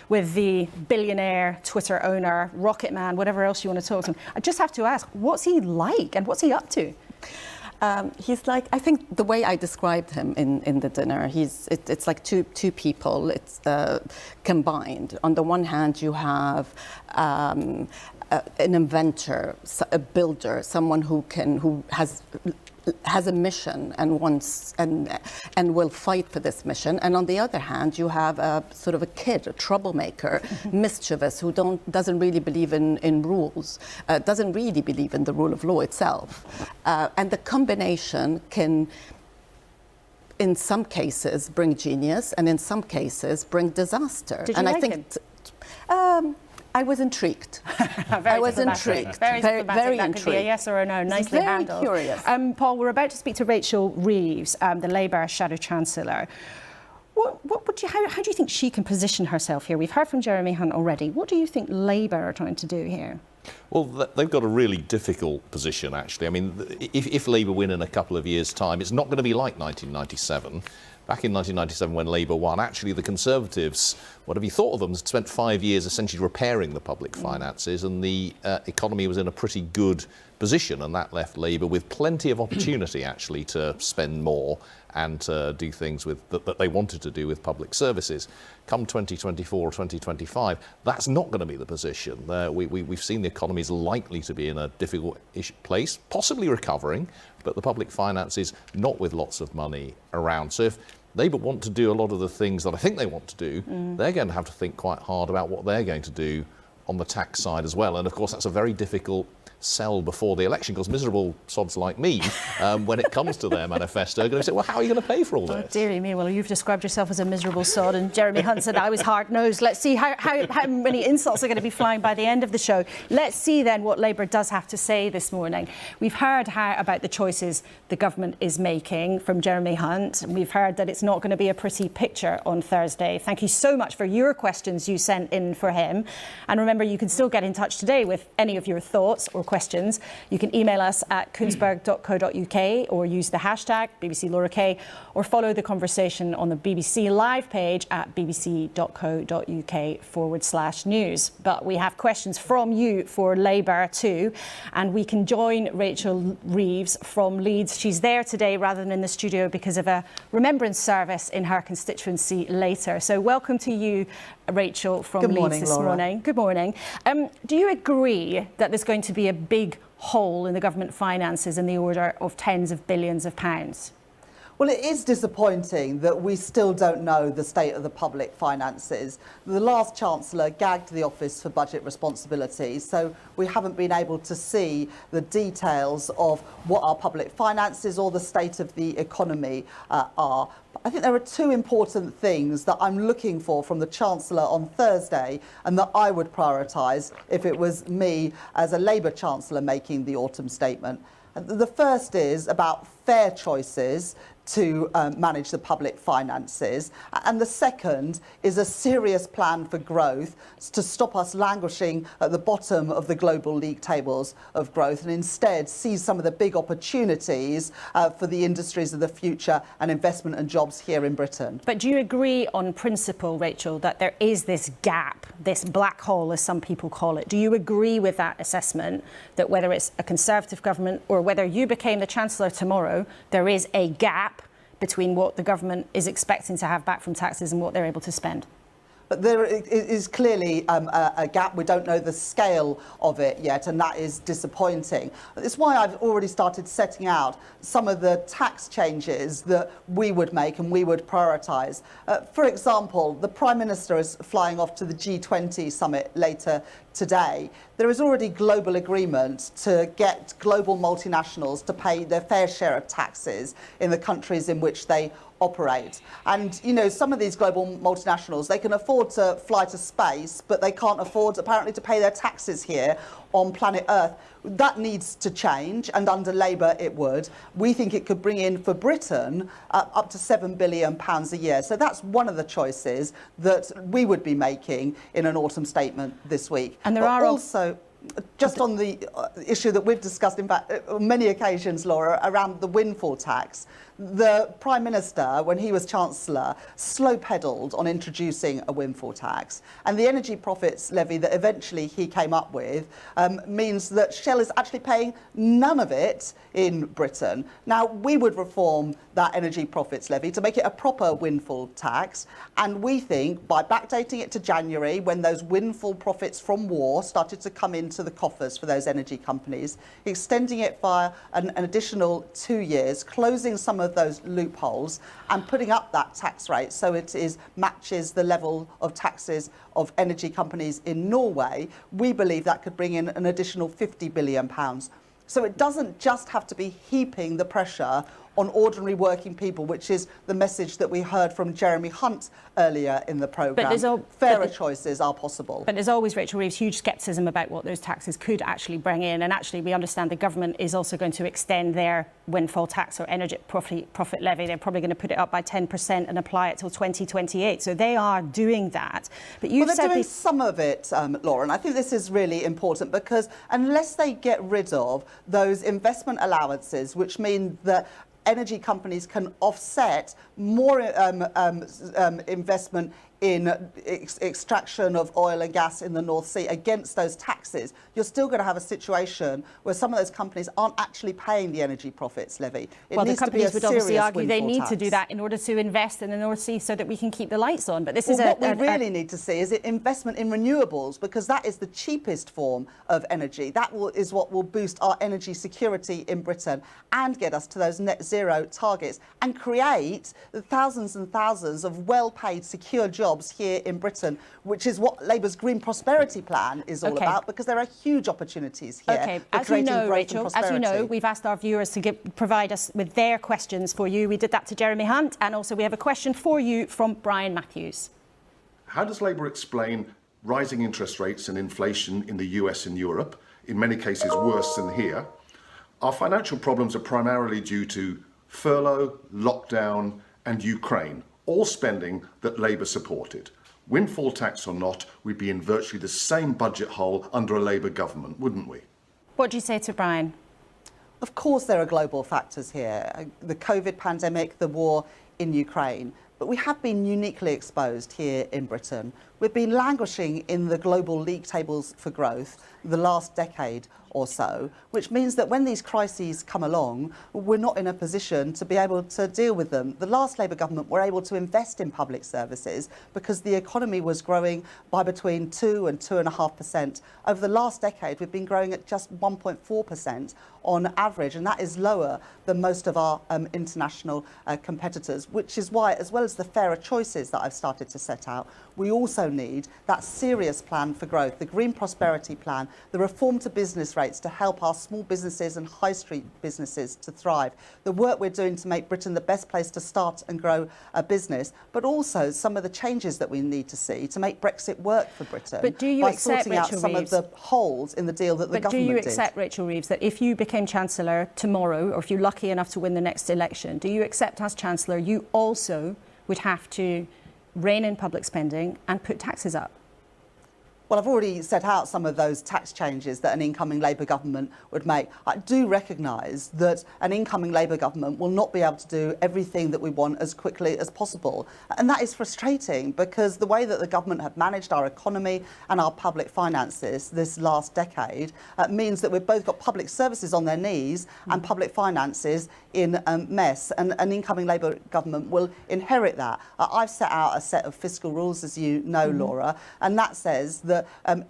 with the billionaire Twitter owner, Rocket Man, whatever else you want to talk to him. I just have to ask, what's he like and what's he up to? He's like, I think the way I described him in the dinner, it's like two people. It's combined. On the one hand, you have an inventor, a builder, someone who has a mission and wants and will fight for this mission. And on the other hand, you have a sort of a kid, a troublemaker, mischievous, who doesn't really believe in rules, doesn't really believe in the rule of law itself. And the combination can, in some cases, bring genius, and in some cases, bring disaster. Did you like him? I was intrigued. I was intrigued. Very diplomatic. That intrigued. Could be a yes or a no. Nicely handled. Very curious. Paul, we're about to speak to Rachel Reeves, the Labour Shadow Chancellor. How do you think she can position herself here? We've heard from Jeremy Hunt already. What do you think Labour are trying to do here? Well, they've got a really difficult position, actually. I mean, if Labour win in a couple of years' time, it's not going to be like 1997. Back in 1997, when Labour won, actually the Conservatives, whatever you thought of them, spent 5 years essentially repairing the public finances, and the economy was in a pretty good position, and that left Labour with plenty of opportunity, actually, to spend more and to do things that they wanted to do with public services. Come 2024 or 2025, that's not going to be the position. We've seen the economy is likely to be in a difficult place, possibly recovering, but the public finances not with lots of money around. So if Labour want to do a lot of the things that I think they want to do, they're going to have to think quite hard about what they're going to do on the tax side as well. And of course, that's a very difficult sell before the election, because miserable sods like me, when it comes to their manifesto, are going to say, well, how are you going to pay for all this? Oh, dearie me, well, you've described yourself as a miserable sod, and Jeremy Hunt said I was hard-nosed. Let's see how many insults are going to be flying by the end of the show. Let's see then what Labour does have to say this morning. We've heard about the choices the government is making from Jeremy Hunt. We've heard that it's not going to be a pretty picture on Thursday. Thank you so much for your questions you sent in for him. And remember, you can still get in touch today with any of your thoughts or questions. You can email us at kuenssberg.co.uk or use the hashtag BBC Laura K, or follow the conversation on the BBC Live page at bbc.co.uk/news. But we have questions from you for Labour too, and we can join Rachel Reeves from Leeds. She's there today rather than in the studio because of a remembrance service in her constituency later. So welcome to you, Rachel, from Leeds this morning. Good morning. Do you agree that there's going to be a big hole in the government finances in the order of tens of billions of pounds? Well, it is disappointing that we still don't know the state of the public finances. The last Chancellor gagged the Office for Budget Responsibility, so we haven't been able to see the details of what our public finances or the state of the economy are. I think there are two important things that I'm looking for from the Chancellor on Thursday and that I would prioritise if it was me as a Labour Chancellor making the autumn statement. The first is about fair choices to manage the public finances, and the second is a serious plan for growth to stop us languishing at the bottom of the global league tables of growth and instead seize some of the big opportunities for the industries of the future and investment and jobs here in Britain. But do you agree on principle, Rachel, that there is this gap, this black hole as some people call it? Do you agree with that assessment, that whether it's a Conservative government or whether you became the Chancellor tomorrow, there is a gap between what the government is expecting to have back from taxes and what they're able to spend? But there is clearly a gap. We don't know the scale of it yet, and that is disappointing. It's why I've already started setting out some of the tax changes that we would make and we would prioritise. For example, the Prime Minister is flying off to the G20 summit later today. There is already global agreement to get global multinationals to pay their fair share of taxes in the countries in which they operate. And, you know, some of these global multinationals, they can afford to fly to space, but they can't afford, apparently, to pay their taxes here on planet Earth. That needs to change, and under Labour it would. We think it could bring in, for Britain, up to £7 billion a year. So that's one of the choices that we would be making in an autumn statement this week. And there are also... Just on the issue that we've discussed, in fact, on many occasions, Laura, around the windfall tax, the Prime Minister, when he was Chancellor, slow-pedalled on introducing a windfall tax. And the energy profits levy that eventually he came up with means that Shell is actually paying none of it in Britain. Now, we would reform that energy profits levy to make it a proper windfall tax. And we think by backdating it to January, when those windfall profits from war started to come into the coffers for those energy companies, extending it by an additional 2 years, closing some of those loopholes and putting up that tax rate so it matches the level of taxes of energy companies in Norway, we believe that could bring in an additional £50 billion. So it doesn't just have to be heaping the pressure on ordinary working people, which is the message that we heard from Jeremy Hunt earlier in the programme. Fairer choices are possible. But there's always, Rachel Reeves, huge scepticism about what those taxes could actually bring in. And actually, we understand the government is also going to extend their windfall tax or energy profit levy. They're probably going to put it up by 10% and apply it till 2028. So they are doing that. But you've they're doing some of it, Laura, and I think this is really important because unless they get rid of those investment allowances, which mean that energy companies can offset more investment in extraction of oil and gas in the North Sea against those taxes, you're still going to have a situation where some of those companies aren't actually paying the energy profits levy. Well, the companies would obviously argue they need to do that in order to invest in the North Sea so that we can keep the lights on. But this is what we really need to see is investment in renewables, because that is the cheapest form of energy. That is what will boost our energy security in Britain and get us to those net zero targets and create thousands and thousands of well-paid, secure jobs here in Britain, which is what Labour's Green Prosperity Plan is all about, because there are huge opportunities here. Okay, as you know, Rachel, as you know, we've asked our viewers to provide us with their questions for you. We did that to Jeremy Hunt, and also we have a question for you from Brian Matthews. How does Labour explain rising interest rates and inflation in the US and Europe, in many cases worse than here? Our financial problems are primarily due to furlough, lockdown and Ukraine, all spending that Labour supported. Windfall tax or not, we'd be in virtually the same budget hole under a Labour government, wouldn't we? What do you say to Brian? Of course there are global factors here. The COVID pandemic, the war in Ukraine. But we have been uniquely exposed here in Britain. We've been languishing in the global league tables for growth the last decade or so, which means that when these crises come along, we're not in a position to be able to deal with them. The last Labour government were able to invest in public services because the economy was growing by between 2 and 2.5%. Over the last decade, we've been growing at just 1.4% on average, and that is lower than most of our international competitors, which is why, as well as the fairer choices that I've started to set out, we also need that serious plan for growth, the Green Prosperity Plan, the reform to business rates to help our small businesses and high street businesses to thrive, the work we're doing to make Britain the best place to start and grow a business, but also some of the changes that we need to see to make Brexit work for Britain. But do you by accept, sorting out Rachel some Reeves, of the holes in the deal that the government did. But do you accept, Rachel Reeves, that if you became Chancellor tomorrow, or if you're lucky enough to win the next election, do you accept as Chancellor you also would have to rein in public spending and put taxes up? Well, I've already set out some of those tax changes that an incoming Labour government would make. I do recognise that an incoming Labour government will not be able to do everything that we want as quickly as possible. And that is frustrating because the way that the government have managed our economy and our public finances this last decade means that we've both got public services on their knees and public finances in a mess. And an incoming Labour government will inherit that. I've set out a set of fiscal rules, as you know, Laura, and that says that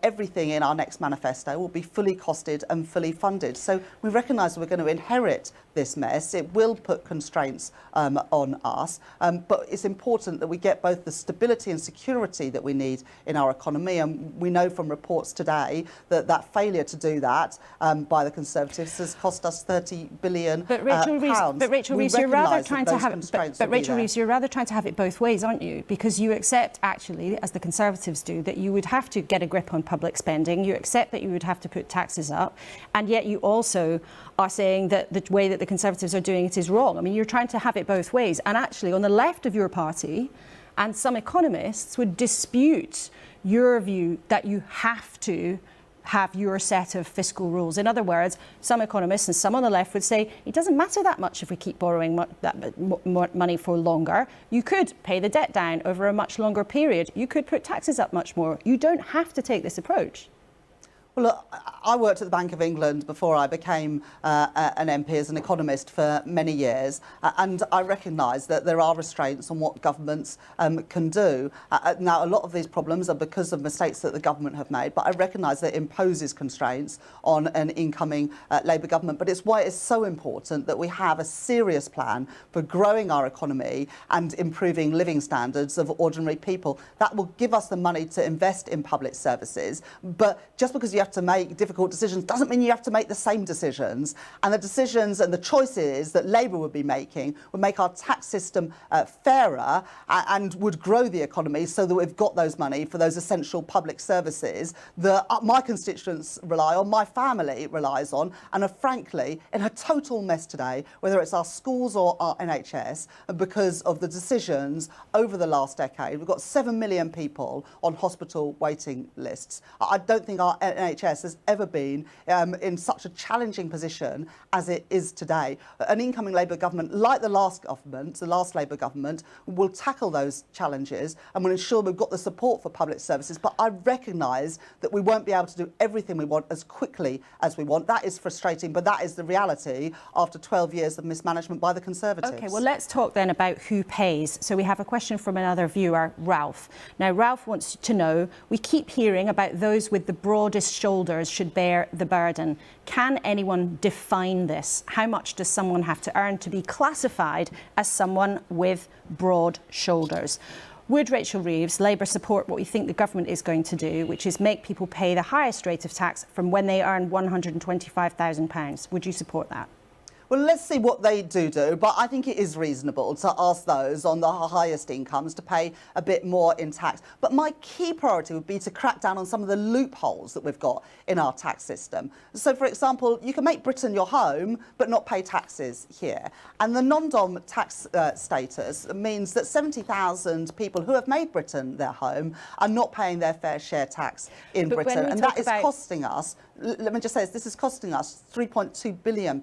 everything in our next manifesto will be fully costed and fully funded. So we recognise we're going to inherit this mess. It will put constraints on us, but it's important that we get both the stability and security that we need in our economy. And we know from reports today that that failure to do that by the Conservatives has cost us £30 billion. But Rachel Reeves, you're rather trying to have you're rather trying to have it both ways, aren't you? Because you accept, actually, as the Conservatives do, that you would have to get a grip on public spending. You accept that you would have to put taxes up, and yet you also are saying that the way that the Conservatives are doing it is wrong. I mean, you're trying to have it both ways. And actually, on the left of your party, and some economists would dispute your view that you have to have your set of fiscal rules. In other words, some economists and some on the left would say it doesn't matter that much if we keep borrowing more money for longer. You could pay the debt down over a much longer period. You could put taxes up much more. You don't have to take this approach. Well, look, I worked at the Bank of England before I became an MP as an economist for many years, and I recognise that there are restraints on what governments can do. Now, a lot of these problems are because of mistakes that the government have made, but I recognise that it imposes constraints on an incoming Labour government. But it's why it's so important that we have a serious plan for growing our economy and improving living standards of ordinary people. That will give us the money to invest in public services, but just because you have to make difficult decisions doesn't mean you have to make the same decisions. And the decisions and the choices that Labour would be making would make our tax system fairer and would grow the economy so that we've got those money for those essential public services that my constituents rely on, my family relies on, and are frankly in a total mess today, whether it's our schools or our NHS, because of the decisions over the last decade. We've got 7 million people on hospital waiting lists. I don't think our NHS has ever been in such a challenging position as it is today. An incoming Labour government, like the last Labour government, will tackle those challenges and will ensure we've got the support for public services. But I recognise that we won't be able to do everything we want as quickly as we want. That is frustrating, but that is the reality after 12 years of mismanagement by the Conservatives. OK, well, let's talk then about who pays. So we have a question from another viewer, Ralph. Now, Ralph wants to know, we keep hearing about those with the broadest shoulders should bear the burden. Can anyone define this? How much does someone have to earn to be classified as someone with broad shoulders? Would Rachel Reeves, Labour, support what we think the government is going to do, which is make people pay the highest rate of tax from when they earn £125,000? Would you support that? Well, let's see what they do, but I think it is reasonable to ask those on the highest incomes to pay a bit more in tax. But my key priority would be to crack down on some of the loopholes that we've got in our tax system. So, for example, you can make Britain your home, but not pay taxes here. And the non-dom tax status means that 70,000 people who have made Britain their home are not paying their fair share tax in Britain. And that is costing us, let me just say this is costing us £3.2 billion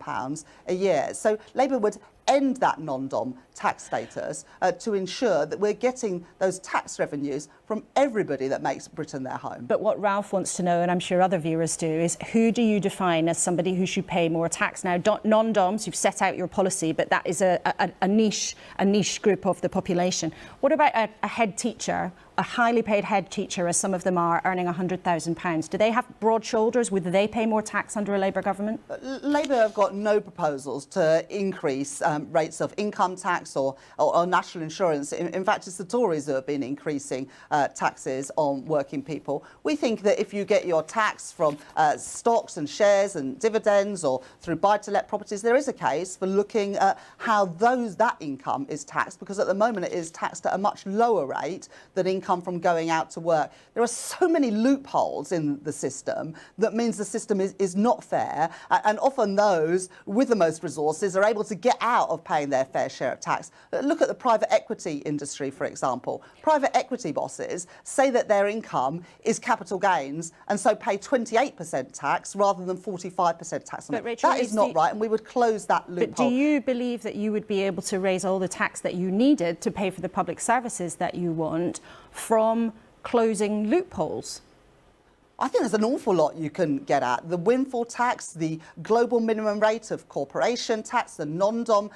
a year. So Labour would end that non-dom tax status to ensure that we're getting those tax revenues from everybody that makes Britain their home. But what Ralph wants to know, and I'm sure other viewers do, is who do you define as somebody who should pay more tax? Now, non-doms, you've set out your policy, but that is a niche group of the population. What about a head teacher, a highly paid head teacher, as some of them are, earning £100,000? Do they have broad shoulders? Would they pay more tax under a Labour government? Labour have got no proposals to increase rates of income tax or national insurance. In fact, it's the Tories who have been increasing taxes on working people. We think that if you get your tax from stocks and shares and dividends or through buy-to-let properties, there is a case for looking at how that income is taxed, because at the moment it is taxed at a much lower rate than income from going out to work. There are so many loopholes in the system that means the system is not fair, and often those with the most resources are able to get out of paying their fair share of tax. Look at the private equity industry, for example. Private equity bosses say that their income is capital gains and so pay 28% tax rather than 45% tax on it. Rachel, that is not right, and we would close that loophole. But do you believe that you would be able to raise all the tax that you needed to pay for the public services that you want from closing loopholes? I think there's an awful lot you can get at. The windfall tax, the global minimum rate of corporation tax, the non-dom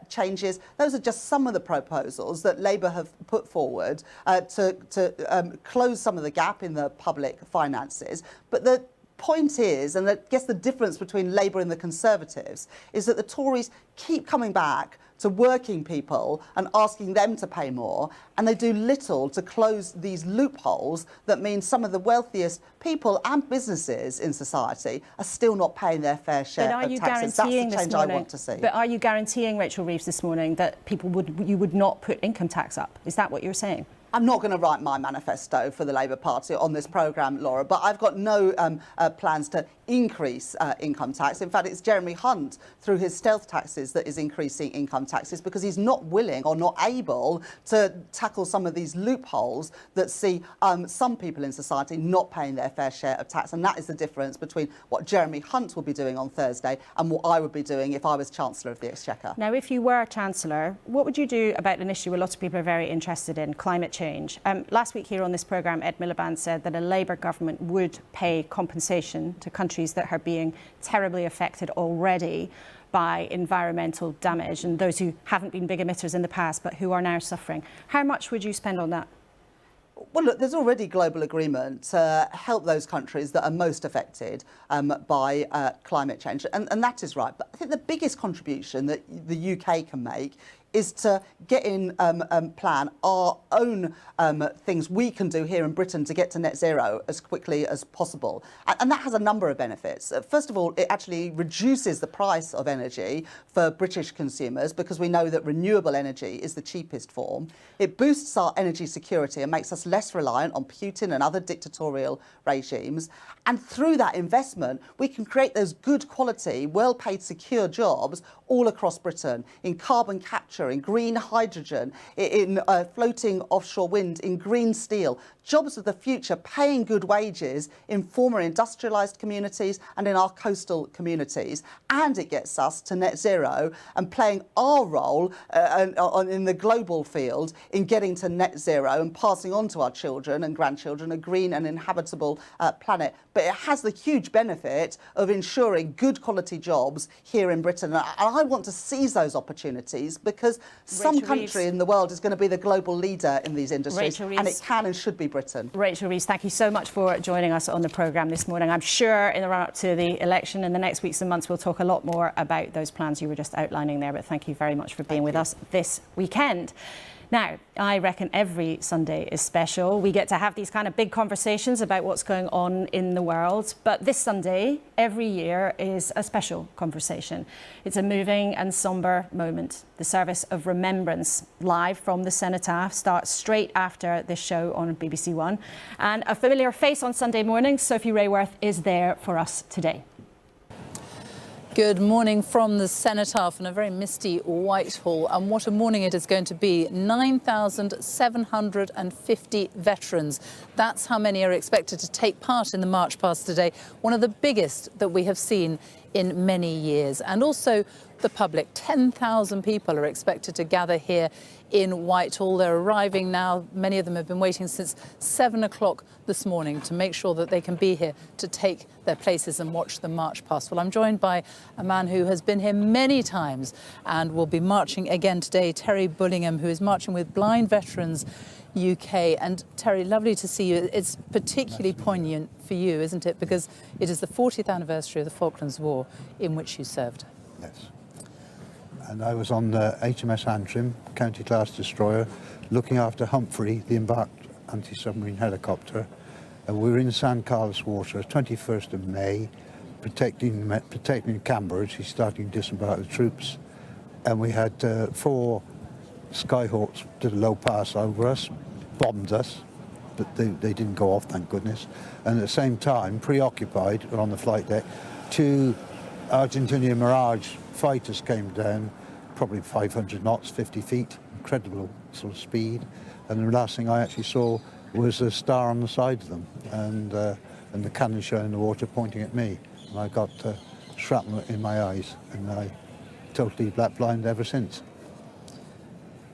changes, those are just some of the proposals that Labour have put forward to close some of the gap in the public finances. But the point is, and I guess the difference between Labour and the Conservatives, is that the Tories keep coming back to working people and asking them to pay more, and they do little to close these loopholes that mean some of the wealthiest people and businesses in society are still not paying their fair share of taxes. That's the change I want to see. But are you guaranteeing, Rachel Reeves, this morning that you would not put income tax up? Is that what you're saying? I'm not going to write my manifesto for the Labour Party on this programme, Laura, but I've got no plans to increase income tax. In fact, it's Jeremy Hunt, through his stealth taxes, that is increasing income taxes because he's not willing or not able to tackle some of these loopholes that see some people in society not paying their fair share of tax. And that is the difference between what Jeremy Hunt will be doing on Thursday and what I would be doing if I was Chancellor of the Exchequer. Now, if you were Chancellor, what would you do about an issue a lot of people are very interested in, climate change? Last week here on this programme, Ed Miliband said that a Labour government would pay compensation to countries that are being terribly affected already by environmental damage and those who haven't been big emitters in the past but who are now suffering. How much would you spend on that? Well, look, there's already global agreement to help those countries that are most affected by climate change, and that is right. But I think the biggest contribution that the UK can make is to get in plan our own things we can do here in Britain to get to net zero as quickly as possible. And that has a number of benefits. First of all, it actually reduces the price of energy for British consumers because we know that renewable energy is the cheapest form. It boosts our energy security and makes us less reliant on Putin and other dictatorial regimes. And through that investment, we can create those good quality, well-paid, secure jobs all across Britain in carbon capture, in green hydrogen, in floating offshore wind, in green steel. Jobs of the future, paying good wages in former industrialised communities and in our coastal communities. And it gets us to net zero and playing our role in the global field in getting to net zero and passing on to our children and grandchildren a green and inhabitable planet. But it has the huge benefit of ensuring good quality jobs here in Britain. And I want to seize those opportunities because some country in the world is going to be the global leader in these industries, and it can and should be Britain. Rachel Reeves, thank you so much for joining us on the programme this morning. I'm sure in the run-up to the election in the next weeks and months we'll talk a lot more about those plans you were just outlining there, but thank you very much for being with us this weekend. Now, I reckon every Sunday is special. We get to have these kind of big conversations about what's going on in the world. But this Sunday, every year, is a special conversation. It's a moving and sombre moment. The service of remembrance, live from the Cenotaph, starts straight after this show on BBC One. And a familiar face on Sunday morning, Sophie Rayworth, is there for us today. Good morning from the Cenotaph in a very misty Whitehall, and what a morning it is going to be. 9,750 veterans. That's how many are expected to take part in the March Past today, one of the biggest that we have seen in many years. And also the public, 10,000 people are expected to gather here in Whitehall. They're arriving now. Many of them have been waiting since 7 o'clock this morning to make sure that they can be here to take their places and watch the march past. Well, I'm joined by a man who has been here many times and will be marching again today, Terry Bullingham, who is marching with Blind Veterans UK. And Terry, lovely to see you. It's particularly poignant for you, isn't it? Because it is the 40th anniversary of the Falklands War in which you served. Yes. And I was on the HMS Antrim, county-class destroyer, looking after Humphrey, the embarked anti-submarine helicopter. We were in San Carlos water, 21st of May, protecting Cambridge. He's starting to disembark the troops. And we had 4 Skyhawks did a low pass over us, bombed us, but they didn't go off, thank goodness. And at the same time, preoccupied, on the flight deck, 2 Argentinian Mirage fighters came down, probably 500 knots, 50 feet, incredible sort of speed. And the last thing I actually saw was a star on the side of them, and the cannon showing in the water pointing at me. And I got shrapnel in my eyes, and I totally blind ever since.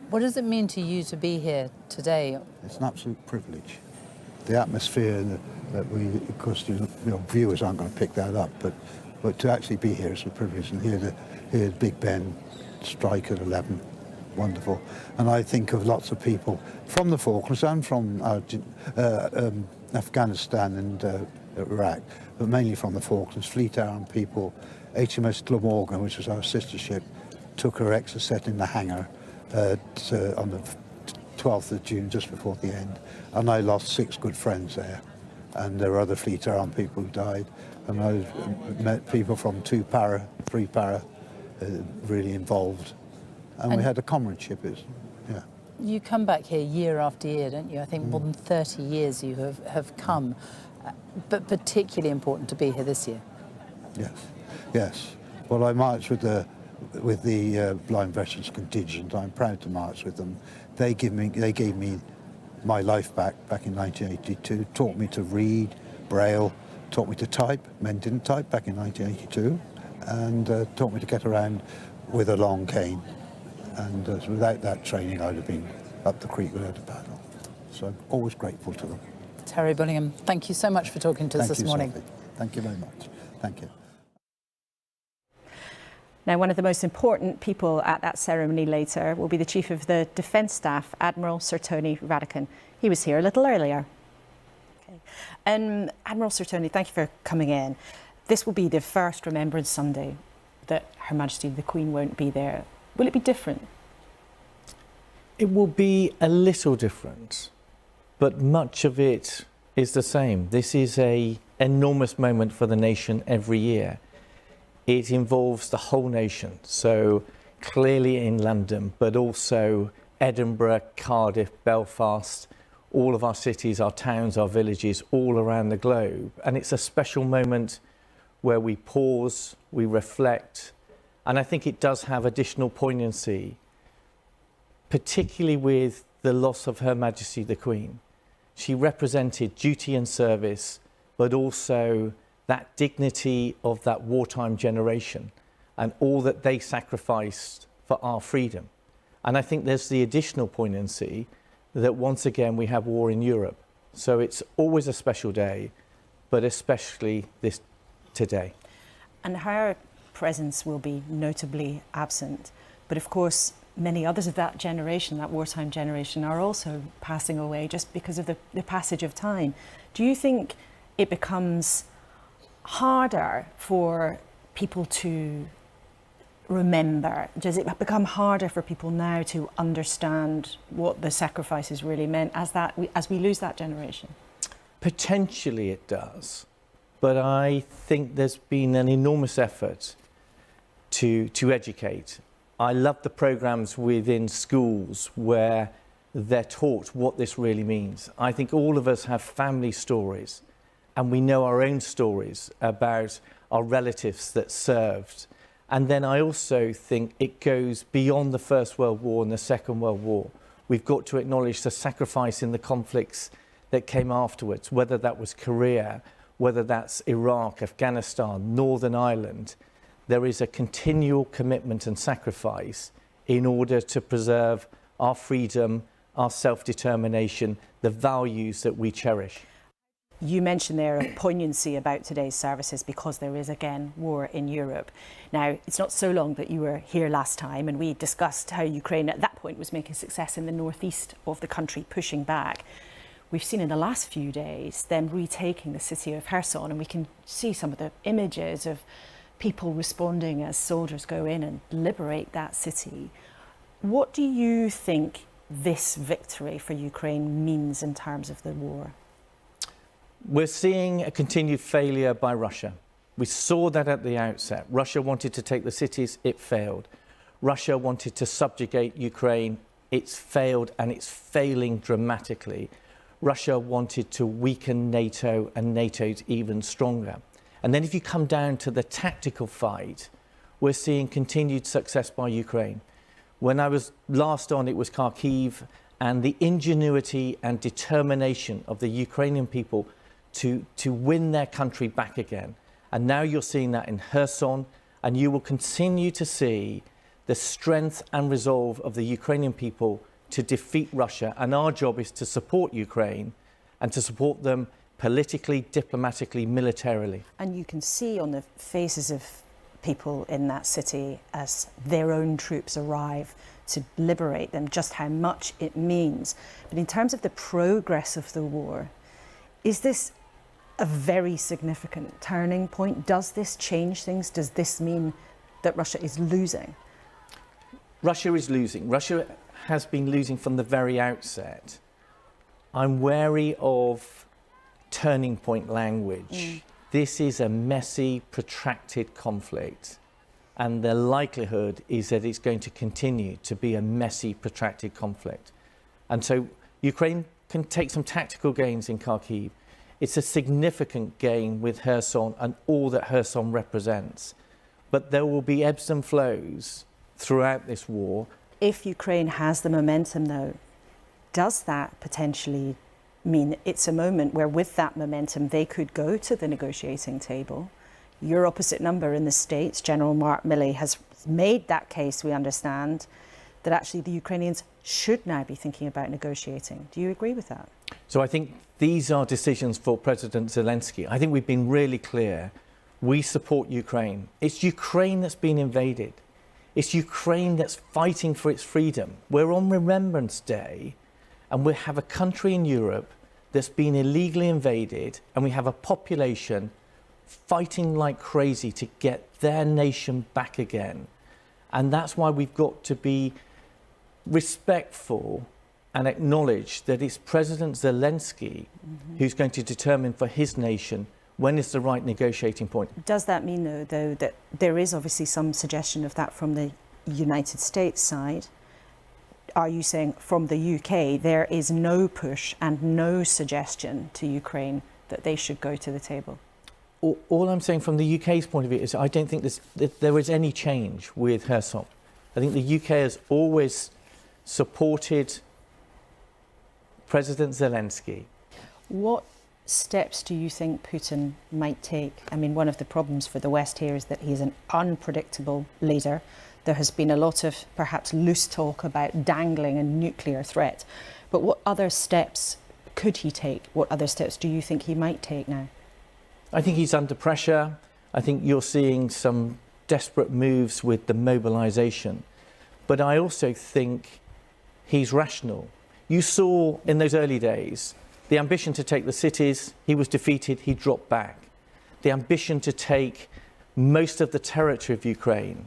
What does it mean to you to be here today? It's an absolute privilege. The atmosphere that we, of course, viewers aren't going to pick that up, but to actually be here is a privilege, and hear Big Ben strike at 11, wonderful. And I think of lots of people from the Falklands and from Afghanistan and Iraq, but mainly from the Falklands, Fleet Arm people. HMS Glamorgan, which was our sister ship, took her Exocet in the hangar on the 12th of June, just before the end, and I lost 6 good friends there. And there were other Fleet Arm people who died, and I met people from 2 para, 3 para, really involved, and we had a comradeship. Yeah. You come back here year after year, don't you? I think more than 30 years you have come, but particularly important to be here this year. Yes, yes. Well, I marched with the Blind Veterans contingent. I'm proud to march with them. They gave me my life back in 1982. Taught me to read Braille. Taught me to type. Men didn't type back in 1982, and taught me to get around with a long cane. And without that training, I'd have been up the creek without a paddle. So I'm always grateful to them. Terry Bullingham, thank you so much for talking to us this morning. Sophie. Thank you very much. Thank you. Now, one of the most important people at that ceremony later will be the Chief of the Defence Staff, Admiral Sir Tony Radakin. He was here a little earlier. Okay. Admiral Sir Tony, thank you for coming in. This will be the first Remembrance Sunday that Her Majesty the Queen won't be there. Will it be different? It will be a little different, but much of it is the same. This is an enormous moment for the nation every year. It involves the whole nation, so clearly in London, but also Edinburgh, Cardiff, Belfast, all of our cities, our towns, our villages, all around the globe. And it's a special moment where we pause, we reflect, and I think it does have additional poignancy, particularly with the loss of Her Majesty the Queen. She represented duty and service, but also that dignity of that wartime generation and all that they sacrificed for our freedom. And I think there's the additional poignancy that once again we have war in Europe. So it's always a special day, but especially this today. And her presence will be notably absent. But of course, many others of that generation, that wartime generation, are also passing away just because of the passage of time. Do you think it becomes harder for people to remember? Does it become harder for people now to understand what the sacrifices really meant as we lose that generation? Potentially it does, but I think there's been an enormous effort to educate. I love the programs within schools where they're taught what this really means. I think all of us have family stories, and we know our own stories about our relatives that served. And then I also think it goes beyond the First World War and the Second World War. We've got to acknowledge the sacrifice in the conflicts that came afterwards, whether that was Korea, whether that's Iraq, Afghanistan, Northern Ireland, there is a continual commitment and sacrifice in order to preserve our freedom, our self-determination, the values that we cherish. You mentioned there a poignancy about today's services because there is again war in Europe. Now, it's not so long that you were here last time and we discussed how Ukraine at that point was making success in the northeast of the country, pushing back. We've seen in the last few days them retaking the city of Kherson, and we can see some of the images of people responding as soldiers go in and liberate that city. What do you think this victory for Ukraine means in terms of the war? We're seeing a continued failure by Russia. We saw that at the outset. Russia wanted to take the cities, it failed. Russia wanted to subjugate Ukraine, it's failed and it's failing dramatically. Russia wanted to weaken NATO, and NATO's even stronger. And then if you come down to the tactical fight, we're seeing continued success by Ukraine. When I was last on, it was Kharkiv, and the ingenuity and determination of the Ukrainian people to win their country back again. And now you're seeing that in Kherson, and you will continue to see the strength and resolve of the Ukrainian people to defeat Russia. And our job is to support Ukraine and to support them politically, diplomatically, militarily. And you can see on the faces of people in that city as their own troops arrive to liberate them just how much it means. But in terms of the progress of the war, is this a very significant turning point? Does this change things? Does this mean that Russia is losing? Russia is losing. Russia has been losing from the very outset. I'm wary of turning point language. This is a messy, protracted conflict, and the likelihood is that it's going to continue to be a messy, protracted conflict. And so Ukraine can take some tactical gains in Kharkiv. It's a significant gain with Kherson and all that Kherson represents. But there will be ebbs and flows throughout this war. If Ukraine has the momentum, though, does that potentially mean it's a moment where with that momentum they could go to the negotiating table? Your opposite number in the States, General Mark Milley, has made that case, we understand, that actually the Ukrainians should now be thinking about negotiating. Do you agree with that? So I think these are decisions for President Zelensky. I think we've been really clear. We support Ukraine. It's Ukraine that's been invaded. It's Ukraine that's fighting for its freedom. We're on Remembrance Day, and we have a country in Europe that's been illegally invaded, and we have a population fighting like crazy to get their nation back again. And that's why we've got to be respectful and acknowledge that it's President Zelensky who's going to determine for his nation when is the right negotiating point. Does that mean, though, that there is obviously some suggestion of that from the United States side? Are you saying from the UK there is no push and no suggestion to Ukraine that they should go to the table? All I'm saying from the UK's point of view is I don't think there is any change with Kherson. I think the UK has always supported President Zelensky. What steps do you think Putin might take? I mean, one of the problems for the West here is that he's an unpredictable leader. There has been a lot of perhaps loose talk about dangling a nuclear threat. But what other steps could he take? What other steps do you think he might take now? I think he's under pressure. I think you're seeing some desperate moves with the mobilization. But I also think he's rational. You saw in those early days the ambition to take the cities. He was defeated, he dropped back. The ambition to take most of the territory of Ukraine,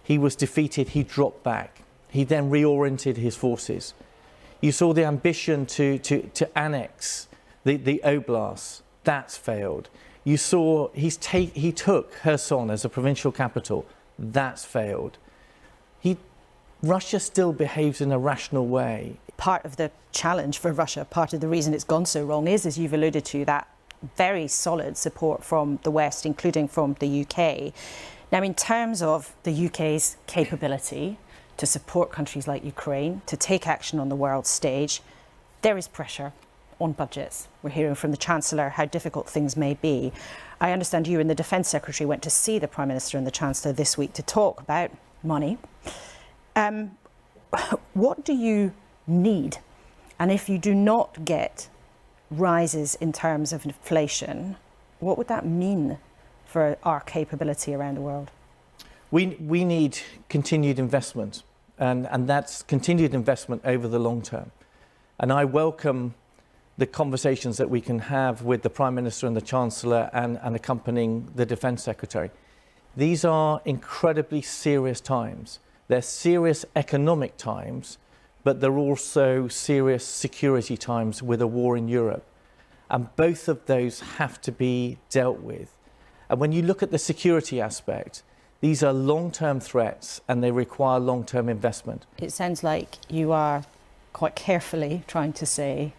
he was defeated, he dropped back. He then reoriented his forces. You saw the ambition to annex the Oblast. That's failed. You saw he took Kherson as a provincial capital. That's failed. Russia still behaves in a rational way. Part of the challenge for Russia, part of the reason it's gone so wrong is, as you've alluded to, that very solid support from the West, including from the UK. Now, in terms of the UK's capability to support countries like Ukraine, to take action on the world stage, there is pressure on budgets. We're hearing from the Chancellor how difficult things may be. I understand you and the Defence Secretary went to see the Prime Minister and the Chancellor this week to talk about money. What do you need? And if you do not get rises in terms of inflation, what would that mean for our capability around the world? We need continued investment, and that's continued investment over the long term. And I welcome the conversations that we can have with the Prime Minister and the Chancellor and accompanying the Defence Secretary. These are incredibly serious times. They're serious economic times, but they're also serious security times with a war in Europe. And both of those have to be dealt with. And when you look at the security aspect, these are long-term threats and they require long-term investment. It sounds like you are quite carefully trying to say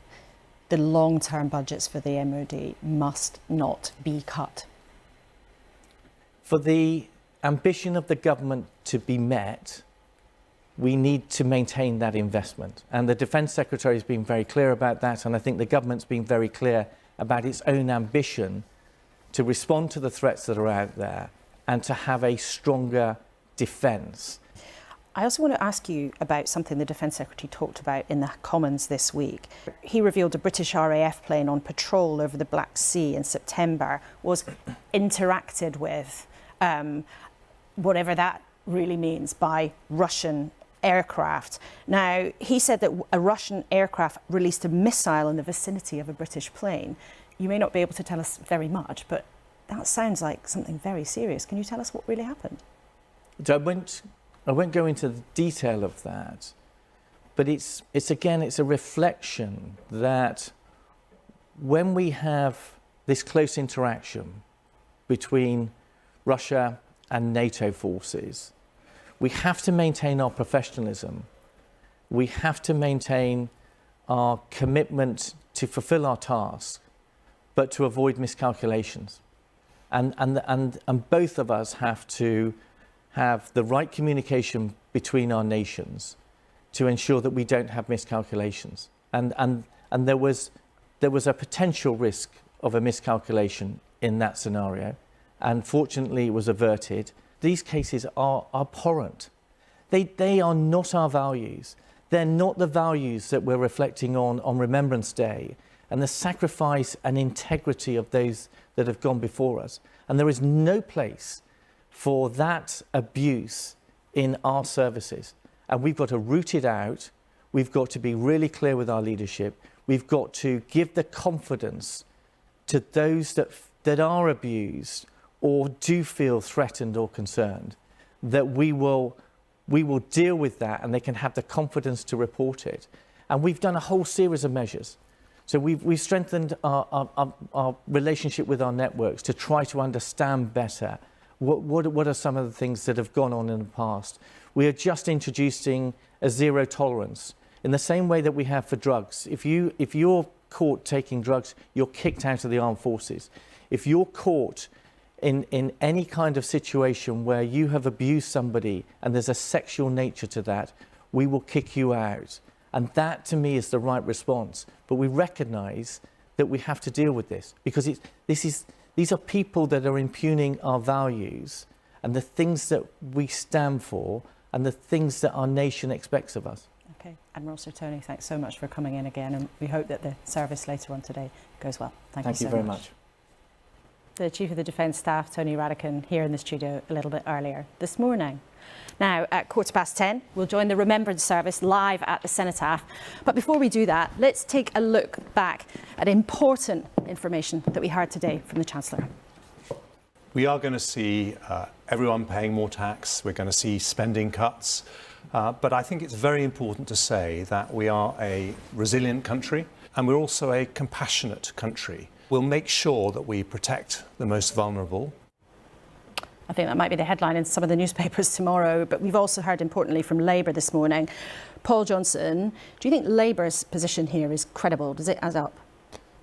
the long-term budgets for the MOD must not be cut. For the ambition of the government to be met, we need to maintain that investment. And the Defence Secretary has been very clear about that, and I think the government's been very clear about its own ambition to respond to the threats that are out there and to have a stronger defence. I also want to ask you about something the Defence Secretary talked about in the Commons this week. He revealed a British RAF plane on patrol over the Black Sea in September was interacted with, whatever that really means, by Russian aircraft. Now, he said that a Russian aircraft released a missile in the vicinity of a British plane. You may not be able to tell us very much, but that sounds like something very serious. Can you tell us what really happened? I won't go into the detail of that, but it's a reflection that when we have this close interaction between Russia and NATO forces, we have to maintain our professionalism. We have to maintain our commitment to fulfill our task, but to avoid miscalculations. And both of us have to have the right communication between our nations to ensure that we don't have miscalculations. And there was a potential risk of a miscalculation in that scenario, and fortunately it was averted. These cases are abhorrent. They are not our values. They're not the values that we're reflecting on Remembrance Day and the sacrifice and integrity of those that have gone before us. And there is no place for that abuse in our services. And we've got to root it out. We've got to be really clear with our leadership. We've got to give the confidence to those that are abused or do feel threatened or concerned, that we will deal with that and they can have the confidence to report it. And we've done a whole series of measures. So we've strengthened our relationship with our networks to try to understand better what are some of the things that have gone on in the past. We are just introducing a zero tolerance in the same way that we have for drugs. If you're caught taking drugs, you're kicked out of the armed forces. If you're caught in any kind of situation where you have abused somebody and there's a sexual nature to that, we will kick you out. And that, to me, is the right response. But we recognise that we have to deal with this because these are people that are impugning our values and the things that we stand for and the things that our nation expects of us. Okay, Admiral Sir Tony, thanks so much for coming in again, and we hope that the service later on today goes well. Thank you very much. The Chief of the Defence Staff, Tony Radakin, here in the studio a little bit earlier this morning. Now, at 10:15, we'll join the Remembrance Service live at the Cenotaph. But before we do that, let's take a look back at important information that we heard today from the Chancellor. We are going to see everyone paying more tax. We're going to see spending cuts. But I think it's very important to say that we are a resilient country and we're also a compassionate country. We'll make sure that we protect the most vulnerable. I think that might be the headline in some of the newspapers tomorrow, but we've also heard importantly from Labour this morning. Paul Johnson, do you think Labour's position here is credible? Does it add up?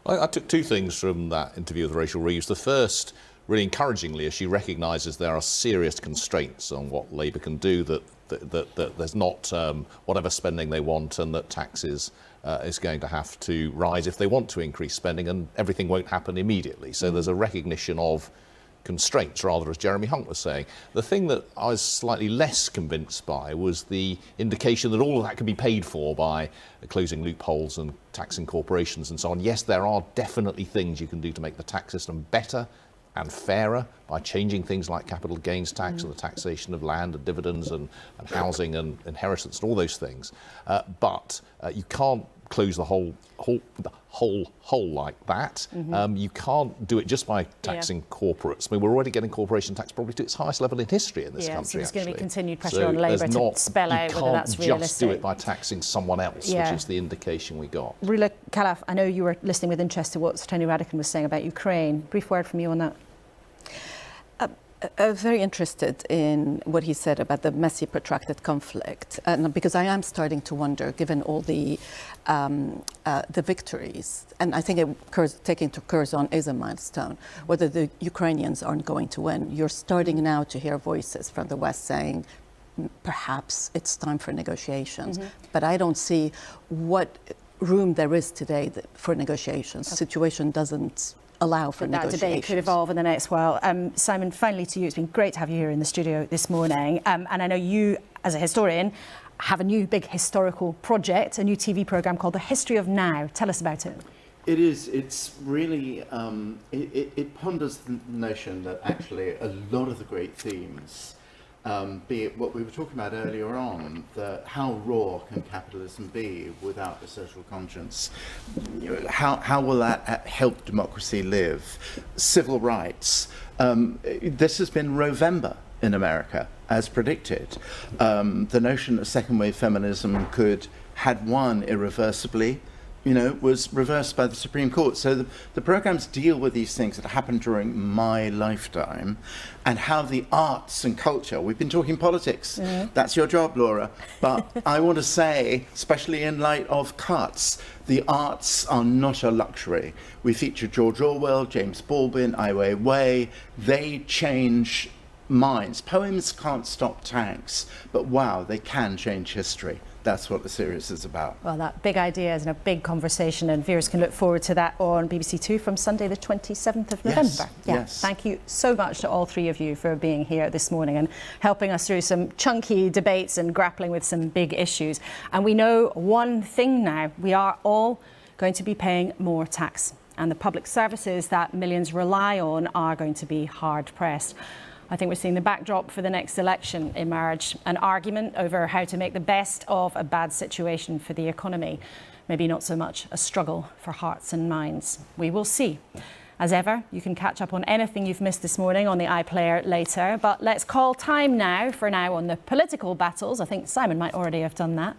I took two things from that interview with Rachel Reeves. The first, really encouragingly, is she recognises there are serious constraints on what Labour can do, that that there's not whatever spending they want, and that taxes is going to have to rise if they want to increase spending, and everything won't happen immediately. So there's a recognition of constraints, rather, as Jeremy Hunt was saying. The thing that I was slightly less convinced by was the indication that all of that can be paid for by closing loopholes and taxing corporations and so on. Yes, there are definitely things you can do to make the tax system better and fairer by changing things like capital gains tax and the taxation of land and dividends and housing and inheritance and all those things. But you can't close the whole hole like that. You can't do it just by taxing corporates. I mean, we're already getting corporation tax probably to its highest level in history in this country. So there's going to be continued pressure So on Labour there's to not- spell out whether that's You can't realistic. just do it by taxing someone else, Yeah. which is the indication we got. Rula Calaf, I know you were listening with interest to what Tony Radican was saying about Ukraine. Brief word from you on that. I was very interested in what he said about the messy, protracted conflict, and because I am starting to wonder, given all the victories, and I think taking to Curzon is a milestone, whether the Ukrainians aren't going to win. You're starting now to hear voices from the West saying, perhaps it's time for negotiations. But I don't see what room there is today for negotiations. The situation doesn't allow for But that negotiations. debate could evolve in the next while. Simon, finally to you, it's been great to have you here in the studio this morning. And I know you, as a historian, have a new big historical project, a new TV programme called The History of Now. Tell us about it. It is. It's really. It ponders the notion that actually a lot of the great themes, be it what we were talking about earlier on, how raw can capitalism be without a social conscience? You know, how will that help democracy live? Civil rights. This has been Rovember in America, as predicted. The notion that second wave feminism had won irreversibly, was reversed by the Supreme Court. So the programs deal with these things that happened during my lifetime, and how the arts and culture, we've been talking politics, that's your job, Laura, but I want to say, especially in light of cuts, the arts are not a luxury. We feature George Orwell, James Baldwin, Ai Weiwei. They change minds. Poems can't stop tanks, but wow, they can change history. That's what the series is about. Well, that big idea is in a big conversation, and viewers can look forward to that on BBC Two from Sunday the 27th of November. Yes. Thank you so much to all three of you for being here this morning and helping us through some chunky debates and grappling with some big issues. And we know one thing now, we are all going to be paying more tax, and the public services that millions rely on are going to be hard pressed. I think we're seeing the backdrop for the next election emerge, an argument over how to make the best of a bad situation for the economy. Maybe not so much a struggle for hearts and minds. We will see. As ever, you can catch up on anything you've missed this morning on the iPlayer later, but let's call time now on the political battles. I think Simon might already have done that.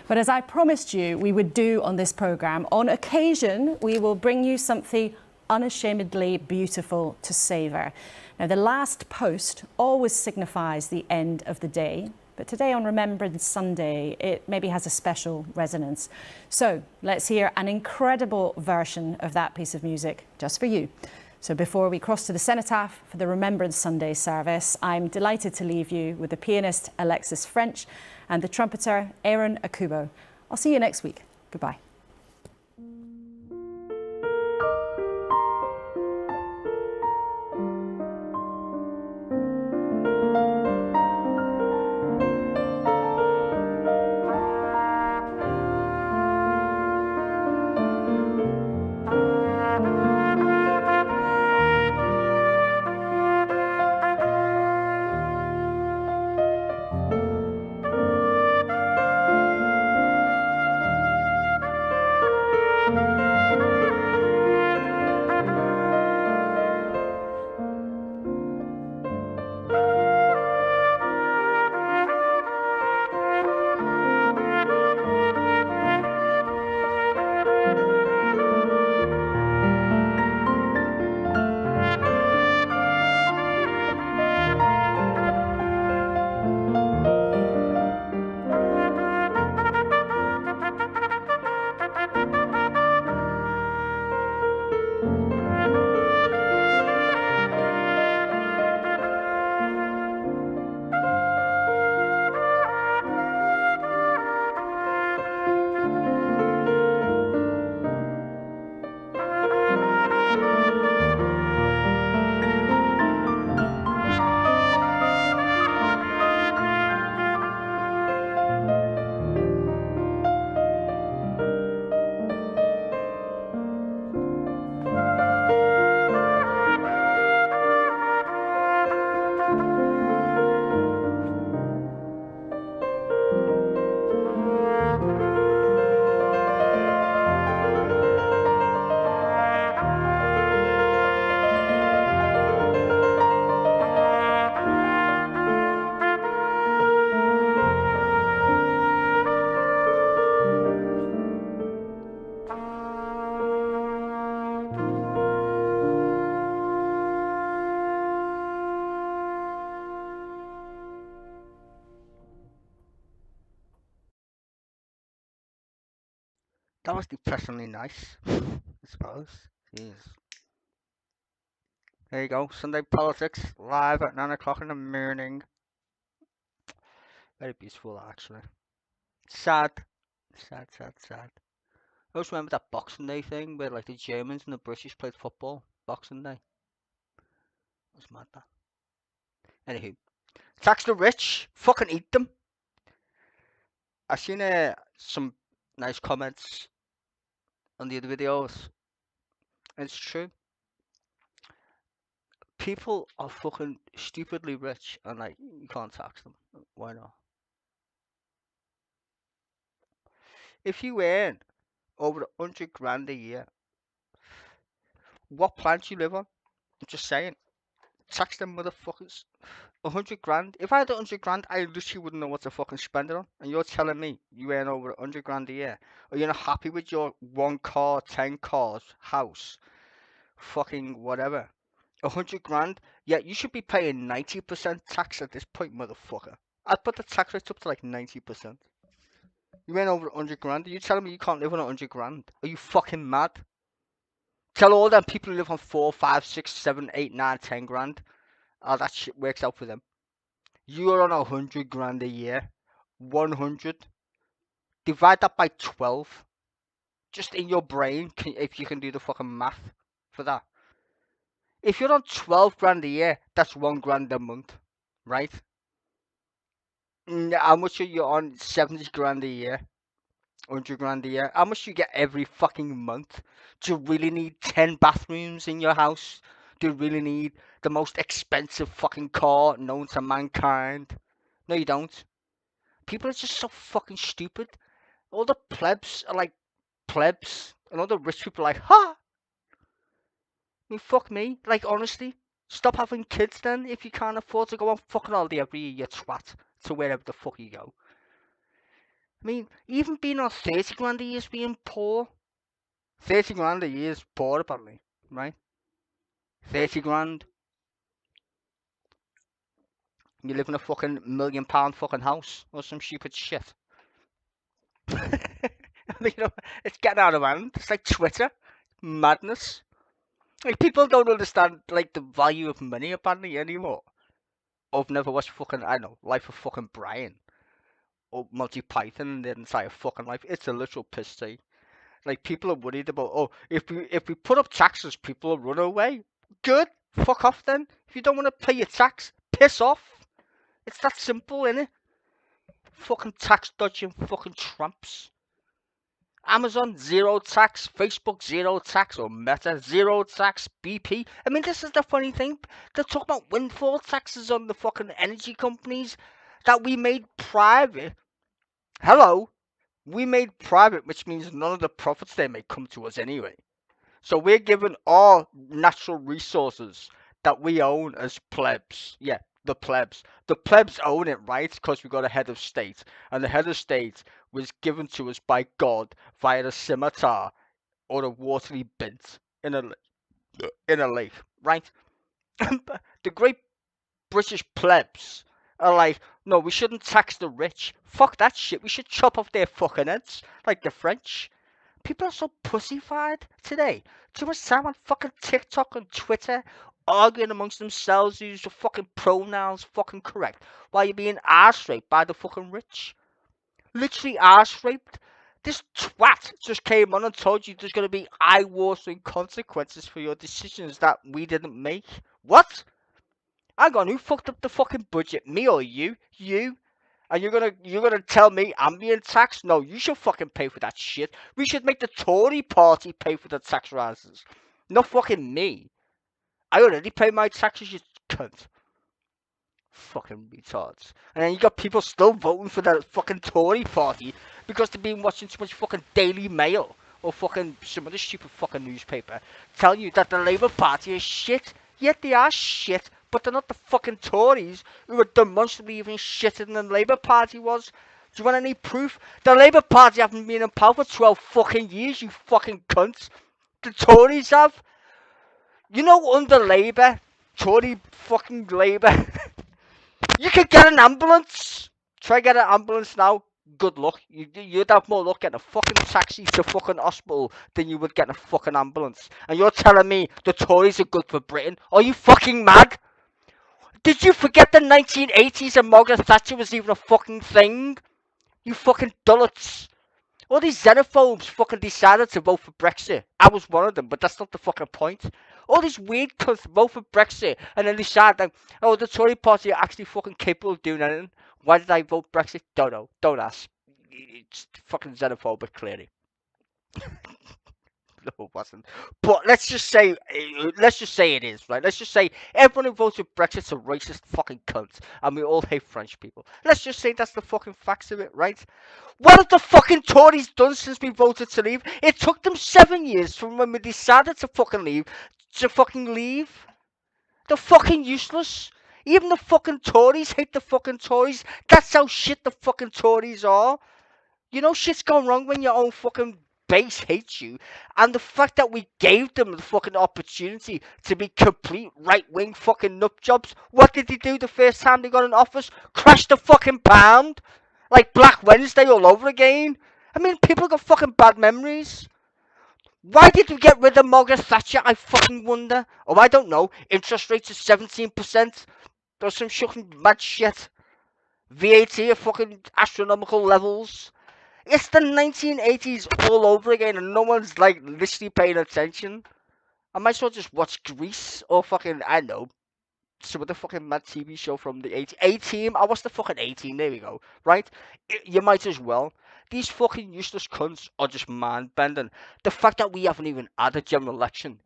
But as I promised you we would do on this programme, on occasion we will bring you something unashamedly beautiful to savour. Now, the last post always signifies the end of the day, but today on Remembrance Sunday, it maybe has a special resonance. So let's hear an incredible version of that piece of music just for you. So before we cross to the cenotaph for the Remembrance Sunday service, I'm delighted to leave you with the pianist Alexis French and the trumpeter Aaron Akubo. I'll see you next week. Goodbye. That was depressingly nice, I suppose. Jeez. There you go. Sunday Politics, live at 9 o'clock in the morning. Very beautiful, actually. Sad. Sad, sad, sad. I always remember that Boxing Day thing where, like, the Germans and the British played football. Boxing Day. It was mad, that. Anywho. Tax the rich. Fucking eat them. I've seen some nice comments on the other videos. And it's true. People are fucking stupidly rich and, like, you can't tax them. Why not? If you earn over 100 grand a year, what planet you live on? I'm just saying. Tax them motherfuckers. 100 grand. If I had 100 grand, I literally wouldn't know what to fucking spend it on. And you're telling me you earn over 100 grand a year. Are you not happy with your 1 car, 10 cars, house, fucking whatever? 100 grand? Yeah, you should be paying 90% tax at this point, motherfucker. I'd put the tax rate up to like 90%. You earn over 100 grand? Are you telling me you can't live on 100 grand? Are you fucking mad? Tell all them people who live on 4, 5, 6, 7, 8, 9, 10 grand. Oh, that shit works out for them. You're on 100 grand a year. 100. Divide that by 12. Just in your brain, if you can do the fucking math for that. If you're on 12 grand a year, that's 1 grand a month. Right? How much are you on 70 grand a year? 100 grand a year? How much do you get every fucking month? Do you really need 10 bathrooms in your house? Do you really need the most expensive fucking car known to mankind? No, you don't. People are just so fucking stupid. All the plebs are like plebs, and all the rich people are like, ha! I mean, fuck me. Like, honestly, stop having kids then if you can't afford to go on fucking holiday every year, you twat, to wherever the fuck you go. I mean, even being on 30 grand a year is being poor. 30 grand a year is poor, apparently, right? 30 grand. You live in a fucking £1 million fucking house or some stupid shit. You know, it's getting out of hand. It's like Twitter. Madness. Like, people don't understand, like, the value of money, apparently, anymore. I've never watched fucking, I don't know, Life of fucking Brian. Or Monty Python and their entire fucking life. It's a literal piss take. Like, people are worried about, oh, if we put up taxes, people will run away. Good. Fuck off then. If you don't want to pay your tax, piss off. It's that simple, innit? Fucking tax dodging fucking tramps. Amazon, 0 tax. Facebook, 0 tax. Or Meta, 0 tax. BP. I mean, this is the funny thing. They're talking about windfall taxes on the fucking energy companies that we made private. Hello? We made private, which means none of the profits they make come to us anyway. So we're given all natural resources that we own as plebs. Yeah, the plebs. The plebs own it, right? Because we got a head of state. And the head of state was given to us by God via the scimitar or a watery bint in a lake, right? The great British plebs are like, no, we shouldn't tax the rich. Fuck that shit. We should chop off their fucking heads, like the French. People are so pussyfied today. Too much time on fucking TikTok and Twitter, arguing amongst themselves who's the fucking pronouns fucking correct, while you're being arse raped by the fucking rich. Literally arse raped. This twat just came on and told you there's going to be eye-watering consequences for your decisions that we didn't make. What? Hang on, who fucked up the fucking budget? Me or you? You? And you're gonna tell me I'm being taxed? No, you should fucking pay for that shit. We should make the Tory party pay for the tax rises. Not fucking me. I already pay my taxes, you cunt. Fucking retards. And then you got people still voting for the fucking Tory party because they've been watching too much fucking Daily Mail or fucking some other stupid fucking newspaper telling you that the Labour Party is shit. Yet they are shit. But they're not the fucking Tories who are demonstrably even shitter than the Labour Party was. Do you want any proof? The Labour Party haven't been in power for 12 fucking years, you fucking cunts. The Tories have. You know, under Labour, Tory fucking Labour, you could get an ambulance. Try get an ambulance now. good luck. You'd have more luck getting a fucking taxi to fucking hospital than you would getting a fucking ambulance. And you're telling me the Tories are good for Britain? Are you fucking mad? Did you forget the 1980s and Margaret Thatcher was even a fucking thing? You fucking dullets. All these xenophobes fucking decided to vote for Brexit. I was one of them, but that's not the fucking point. All these weird cunts vote for Brexit and then decide that, oh, the Tory party are actually fucking capable of doing anything. Why did I vote Brexit? Don't know. Don't ask. It's fucking xenophobic, clearly. No, it wasn't. But let's just say it is, right? Let's just say everyone who votes for Brexit's a racist fucking cunt, and we all hate French people. Let's just say that's the fucking facts of it, right? What have the fucking Tories done since we voted to leave? It took them 7 years from when we decided to fucking leave to fucking leave. They're fucking useless. Even the fucking Tories hate the fucking Tories. That's how shit the fucking Tories are. You know shit's gone wrong when your own fucking base hates you. And the fact that we gave them the fucking opportunity to be complete right-wing fucking nutjobs. What did they do the first time they got in office? Crash the fucking pound. Like Black Wednesday all over again. I mean, people got fucking bad memories. Why did we get rid of Margaret Thatcher? I fucking wonder. Oh, I don't know. Interest rates are 17%. There's some fucking mad shit. VAT at fucking astronomical levels. It's the 1980s all over again, and no one's like literally paying attention. I might as well just watch Grease or fucking, I don't know, some of the fucking mad TV show from the 80s. A-Team? I watched the fucking A-Team, there we go. Right? You might as well. These fucking useless cunts are just mind-bending. The fact that we haven't even had a general election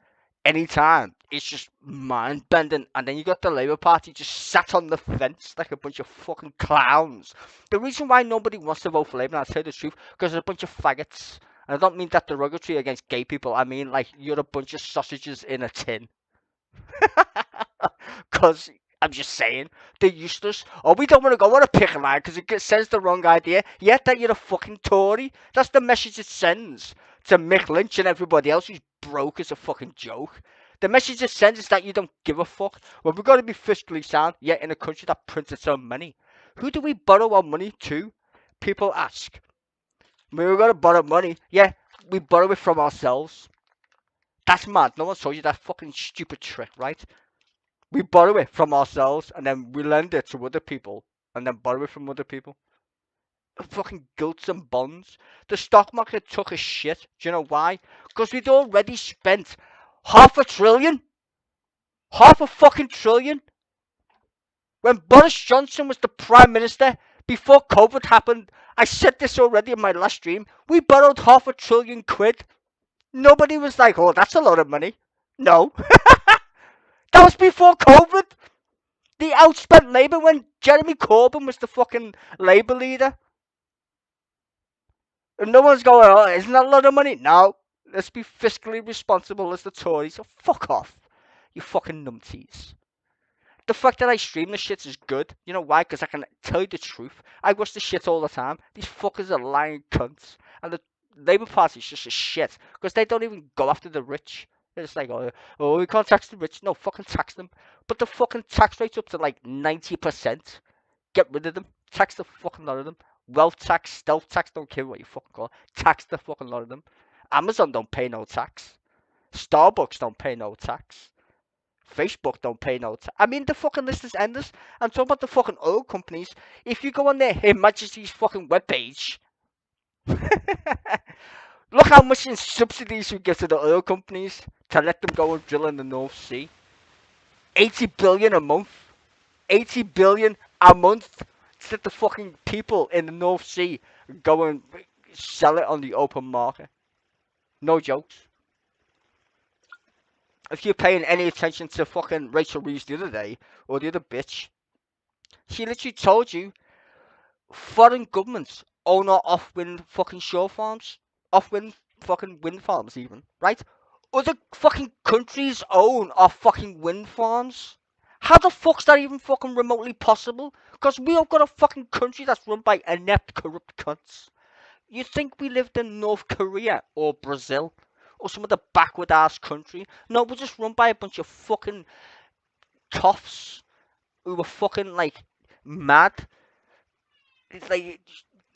anytime, it's just mind-bending. And then you got the Labour Party just sat on the fence like a bunch of fucking clowns. The reason why nobody wants to vote for Labour, and I'll tell you the truth, because they're a bunch of faggots. And I don't mean that derogatory against gay people. I mean, like, you're a bunch of sausages in a tin. Because, I'm just saying, they're useless. Oh, we don't want to go on a picket line because it sends the wrong idea. Yet that you're a fucking Tory. That's the message it sends to Mick Lynch and everybody else who's broke as a fucking joke. The message it sends is that you don't give a fuck. Well, we've got to be fiscally sound, yet in a country that prints its own money. Who do we borrow our money to? People ask. We're going to borrow money. Yeah, we borrow it from ourselves. That's mad. No one told you that fucking stupid trick, right? We borrow it from ourselves, and then we lend it to other people, and then borrow it from other people. Fucking gilts and bonds. The stock market took a shit. Do you know why? Because we'd already spent $500 billion. $500 fucking trillion. When Boris Johnson was the Prime Minister, before COVID happened, I said this already in my last stream, we borrowed £500 billion. Nobody was like, oh, that's a lot of money. No. That was before COVID. They outspent Labour when Jeremy Corbyn was the fucking Labour leader. And no one's going, oh, isn't that a lot of money? No. Let's be fiscally responsible as the Tories. So fuck off, you fucking numpties. The fact that I stream the shit is good. You know why? Because I can tell you the truth. I watch the shit all the time. These fuckers are lying cunts. And the Labour Party is just a shit. Because they don't even go after the rich. They're just like, oh, we can't tax the rich. No, fucking tax them. But the fucking tax rate's up to like 90%. Get rid of them. Tax the fucking lot of them. Wealth tax, stealth tax, don't care what you fucking call it. Tax the fucking lot of them. Amazon don't pay no tax. Starbucks don't pay no tax. Facebook don't pay no tax. I mean, the fucking list is endless. I'm talking about the fucking oil companies. If you go on their Her Majesty's fucking webpage, look how much in subsidies you give to the oil companies to let them go and drill in the North Sea. 80 billion a month. 80 billion a month to let the fucking people in the North Sea go and sell it on the open market. No jokes. If you're paying any attention to fucking Rachel Reeves the other day, or the other bitch, she literally told you foreign governments own our off-wind fucking shore farms. Off-wind fucking wind farms even, right? Other fucking countries own our fucking wind farms. How the fuck's that even fucking remotely possible? Because we have got a fucking country that's run by inept, corrupt cunts. You think we lived in North Korea or Brazil? Or some of the backward ass country? No, we're just run by a bunch of fucking toffs who were fucking like mad. It's like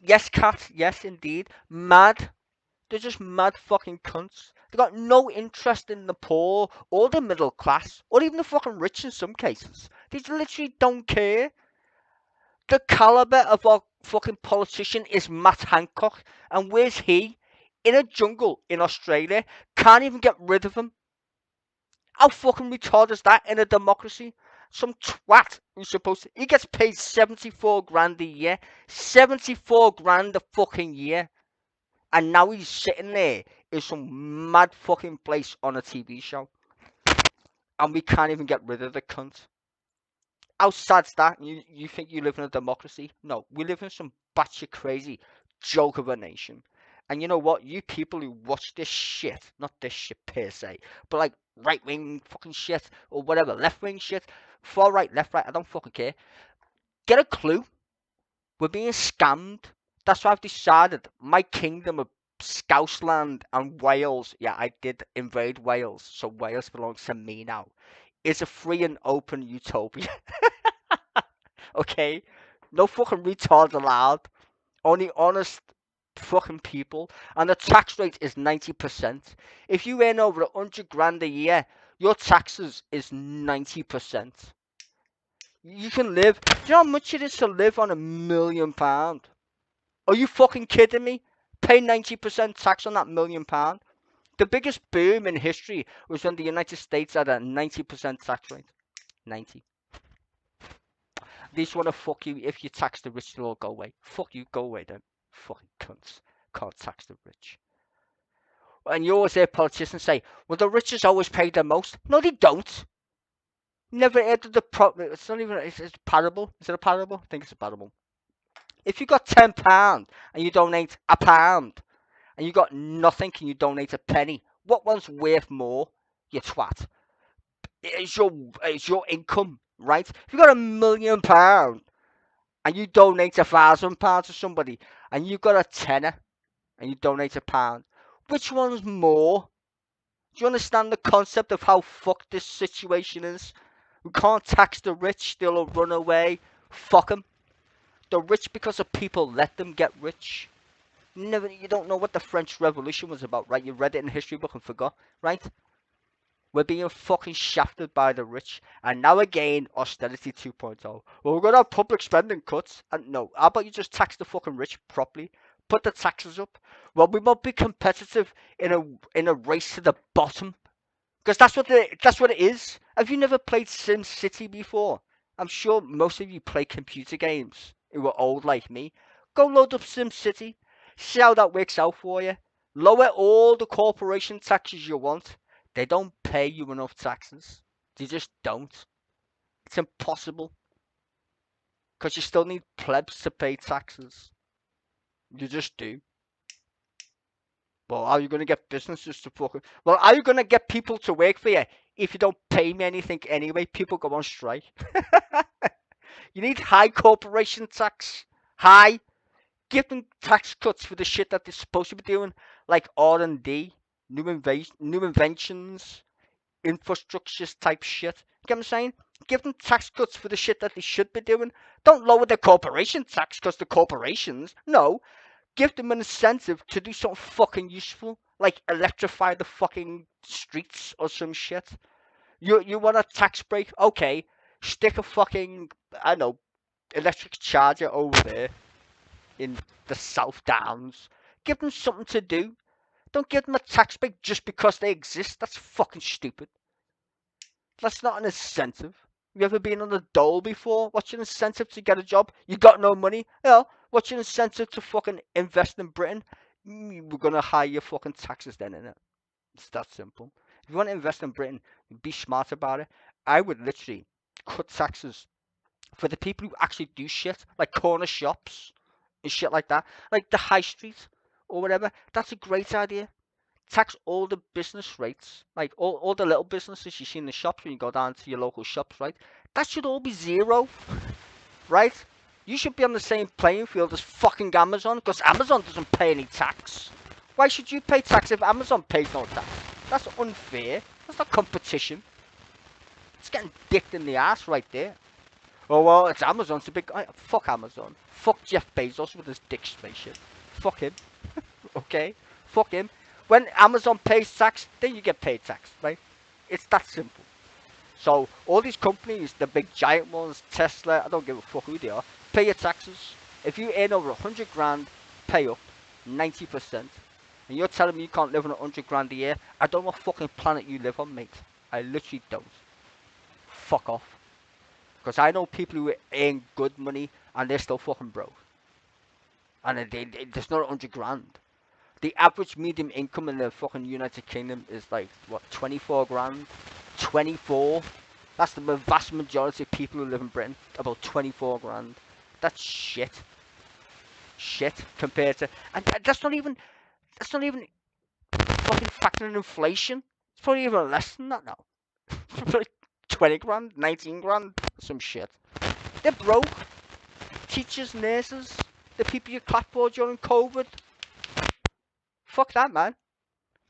Yes, cats. Yes, indeed. Mad. They're just mad fucking cunts. They got no interest in the poor or the middle class or even the fucking rich in some cases. They literally don't care. The caliber of our fucking politician is Matt Hancock, and where's he? In a jungle in Australia. Can't even get rid of him. How fucking retarded is that in a democracy? Some twat who's supposed to. He gets paid 74 grand a year. 74 grand a fucking year. And now he's sitting there in some mad fucking place on a TV show. And we can't even get rid of the cunt. How sad's that? You think you live in a democracy? No, we live in some batshit crazy joke of a nation. And you know what? You people who watch this shit, not this shit per se, but like right wing fucking shit or whatever, left wing shit, far right, left right, I don't fucking care. Get a clue. We're being scammed. That's why I've decided my kingdom of Scousland and Wales, yeah, I did invade Wales, so Wales belongs to me now, is a free and open utopia. Okay? No fucking retards allowed. Only honest fucking people. And the tax rate is 90%. If you earn over 100 grand a year, your taxes is 90%. You can live. Do you know how much it is to live on £1 million? Are you fucking kidding me? Pay 90% tax on that £1 million. The biggest boom in history was when the United States had a 90% tax rate. 90. They just want to fuck you. If you tax the rich, they'll all go away. Fuck you, go away then. Fucking cunts. Can't tax the rich. And you always hear politicians say, well, the richest always pay the most. No, they don't. Never heard of the it's not even, it's a parable. Is it a parable? I think it's a parable. If you got £10 and you donate £1, and you got nothing and you donate a penny, what one's worth more? You twat. It's your income, right? If you got £1 million and you donate £1,000 to somebody, and you got a tenner and you donate £1, which one's more? Do you understand the concept of how fucked this situation is? We can't tax the rich, they'll run away. Fuck them. The rich because of people let them get rich. You don't know what the French Revolution was about, right? You read it in a history book and forgot, right? We're being fucking shafted by the rich. And now again, austerity 2.0. Well, we're going to have public spending cuts. And no, how about you just tax the fucking rich properly? Put the taxes up. Well, we won't be competitive in a race to the bottom. Because that's what it is. Have you never played Sim City before? I'm sure most of you play computer games who are old like me. Go load up Sim City. See how that works out for you. Lower all the corporation taxes you want. They don't pay you enough taxes. They just don't. It's impossible. Because you still need plebs to pay taxes. You just do. Well, are you going to get businesses to fucking... Well, are you going to get people to work for you if you don't pay me anything anyway? People go on strike. You need high corporation tax. High. Give them tax cuts for the shit that they're supposed to be doing. Like R&D. New inventions. Infrastructures type shit. You get what I'm saying? Give them tax cuts for the shit that they should be doing. Don't lower their corporation tax because the corporations. No. Give them an incentive to do something fucking useful, like electrify the fucking streets or some shit. You want a tax break? Okay, stick a fucking, I don't know, electric charger over there in the South Downs. Give them something to do. Don't give them a tax break just because they exist. That's fucking stupid. That's not an incentive. You ever been on the dole before? What's your incentive to get a job? You got no money? Yeah. What's your incentive to fucking invest in Britain? We're going to hire your fucking taxes then, innit? It's that simple. If you want to invest in Britain, be smart about it. I would literally cut taxes for the people who actually do shit, like corner shops and shit like that. Like the high street or whatever. That's a great idea. Tax all the business rates, like all the little businesses you see in the shops when you go down to your local shops, right? That should all be zero, right? You should be on the same playing field as fucking Amazon, because Amazon doesn't pay any tax. Why should you pay tax if Amazon pays no tax? That's unfair. That's not competition. It's getting dicked in the ass right there. Oh, well, it's Amazon's a big guy. Fuck Amazon. Fuck Jeff Bezos with his dick spaceship. Fuck him. Okay? Fuck him. When Amazon pays tax, then you get paid tax, right? It's that simple. So, all these companies, the big giant ones, Tesla, I don't give a fuck who they are, pay your taxes. If you earn over 100 grand, pay up 90%. And you're telling me you can't live on 100 grand a year? I don't know what fucking planet you live on, mate. I literally don't. Fuck off. Because I know people who earn good money and they're still fucking broke. And there's not 100 grand. The average medium income in the fucking United Kingdom is like, what, 24 grand? 24? That's the vast majority of people who live in Britain. About 24 grand. That's shit. Shit compared to... And that's not even fucking factoring inflation. It's probably even less than that now. Like 20 grand, 19 grand, some shit. They're broke. Teachers, nurses, the people you clapped for during COVID. Fuck that, man.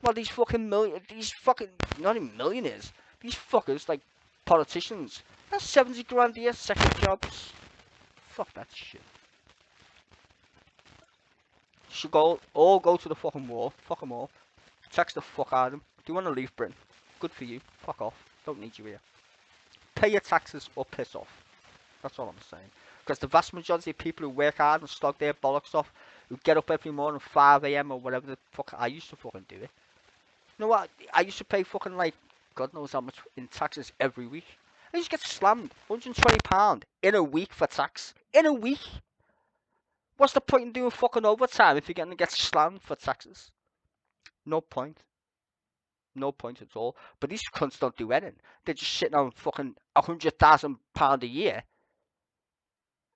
Well, these fucking not even millionaires. These fuckers, like politicians. That's 70 grand a year, second jobs. Fuck that shit. Should all go to the fucking war. Fuck them all. Tax the fuck out of them. Do you want to leave Britain? Good for you. Fuck off. Don't need you here. Pay your taxes or piss off. That's all I'm saying. Because the vast majority of people who work hard and slog their bollocks off, who get up every morning 5 AM or whatever the fuck, I used to fucking do it. You know what? I used to pay fucking like, God knows how much in taxes every week. I used to get slammed £120 in a week for tax. In a week? What's the point in doing fucking overtime if you're going to get slammed for taxes? No point. No point at all. But these cunts don't do anything. They're just sitting on fucking £100,000 a year.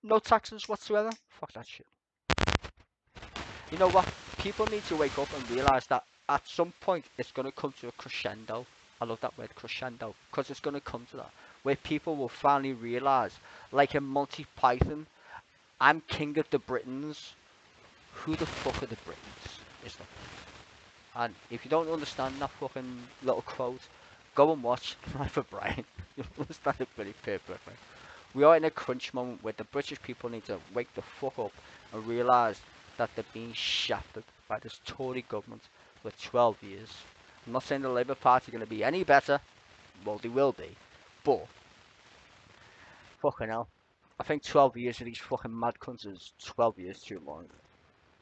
No taxes whatsoever. Fuck that shit. You know what? People need to wake up and realise that at some point it's going to come to a crescendo. I love that word, crescendo, because it's going to come to that, where people will finally realise, like in Monty Python, I'm king of the Britons. Who the fuck are the Britons? Isn't it? And if you don't understand that fucking little quote, go and watch Life of Brian. You'll understand it pretty perfectly. We are in a crunch moment where the British people need to wake the fuck up and realise that they're being shafted by this Tory government for 12 years. I'm not saying the Labour Party are going to be any better. Well, they will be. But, fucking hell. I think 12 years of these fucking mad cunts is 12 years too long.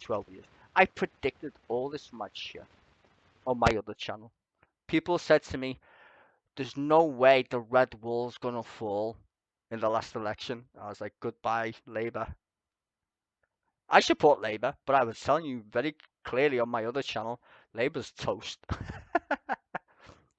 12 years. I predicted all this mad shit on my other channel. People said to me, there's no way the red wall's gonna fall in the last election. I was like, goodbye, Labour. I support Labour, but I was telling you very clearly on my other channel, Labour's toast.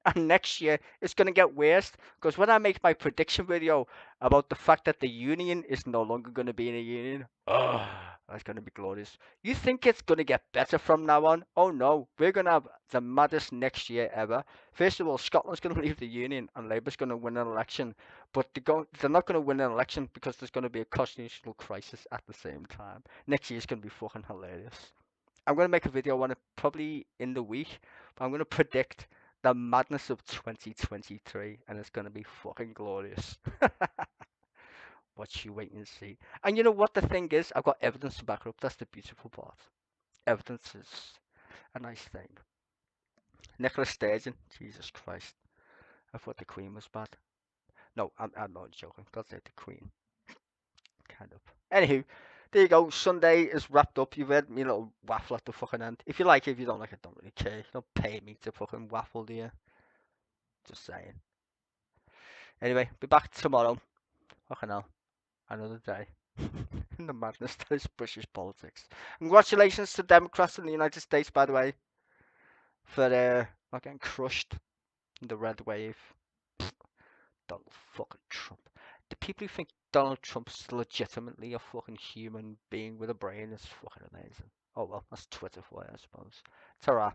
And next year, it's going to get worse, because when I make my prediction video about the fact that the union is no longer going to be in a union, oh, that's going to be glorious. You think it's going to get better from now on? Oh no, we're going to have the maddest next year ever. First of all, Scotland's going to leave the union and Labour's going to win an election, but they're not going to win an election because there's going to be a constitutional crisis at the same time. Next year's going to be fucking hilarious. I'm going to make a video on it probably in the week, but I'm going to predict the madness of 2023, and it's going to be fucking glorious. What you wait and see. And you know what the thing is? I've got evidence to back it up. That's the beautiful part. Evidence is a nice thing. Nicola Sturgeon, Jesus Christ. I thought the Queen was bad. No, I'm not joking. God save the Queen. Kind of. Anywho, there you go. Sunday is wrapped up. You've heard me a little waffle at the fucking end. If you like it, if you don't like it, don't really care. You don't pay me to fucking waffle, do you? Just saying. Anyway, be back tomorrow. Fucking hell. Another day. In the madness that is British politics. Congratulations to Democrats in the United States, by the way, for not getting crushed in the red wave. Donald fucking Trump. The people who think Donald Trump's legitimately a fucking human being with a brain is fucking amazing. Oh well, that's Twitter for you, I suppose. Ta-ra.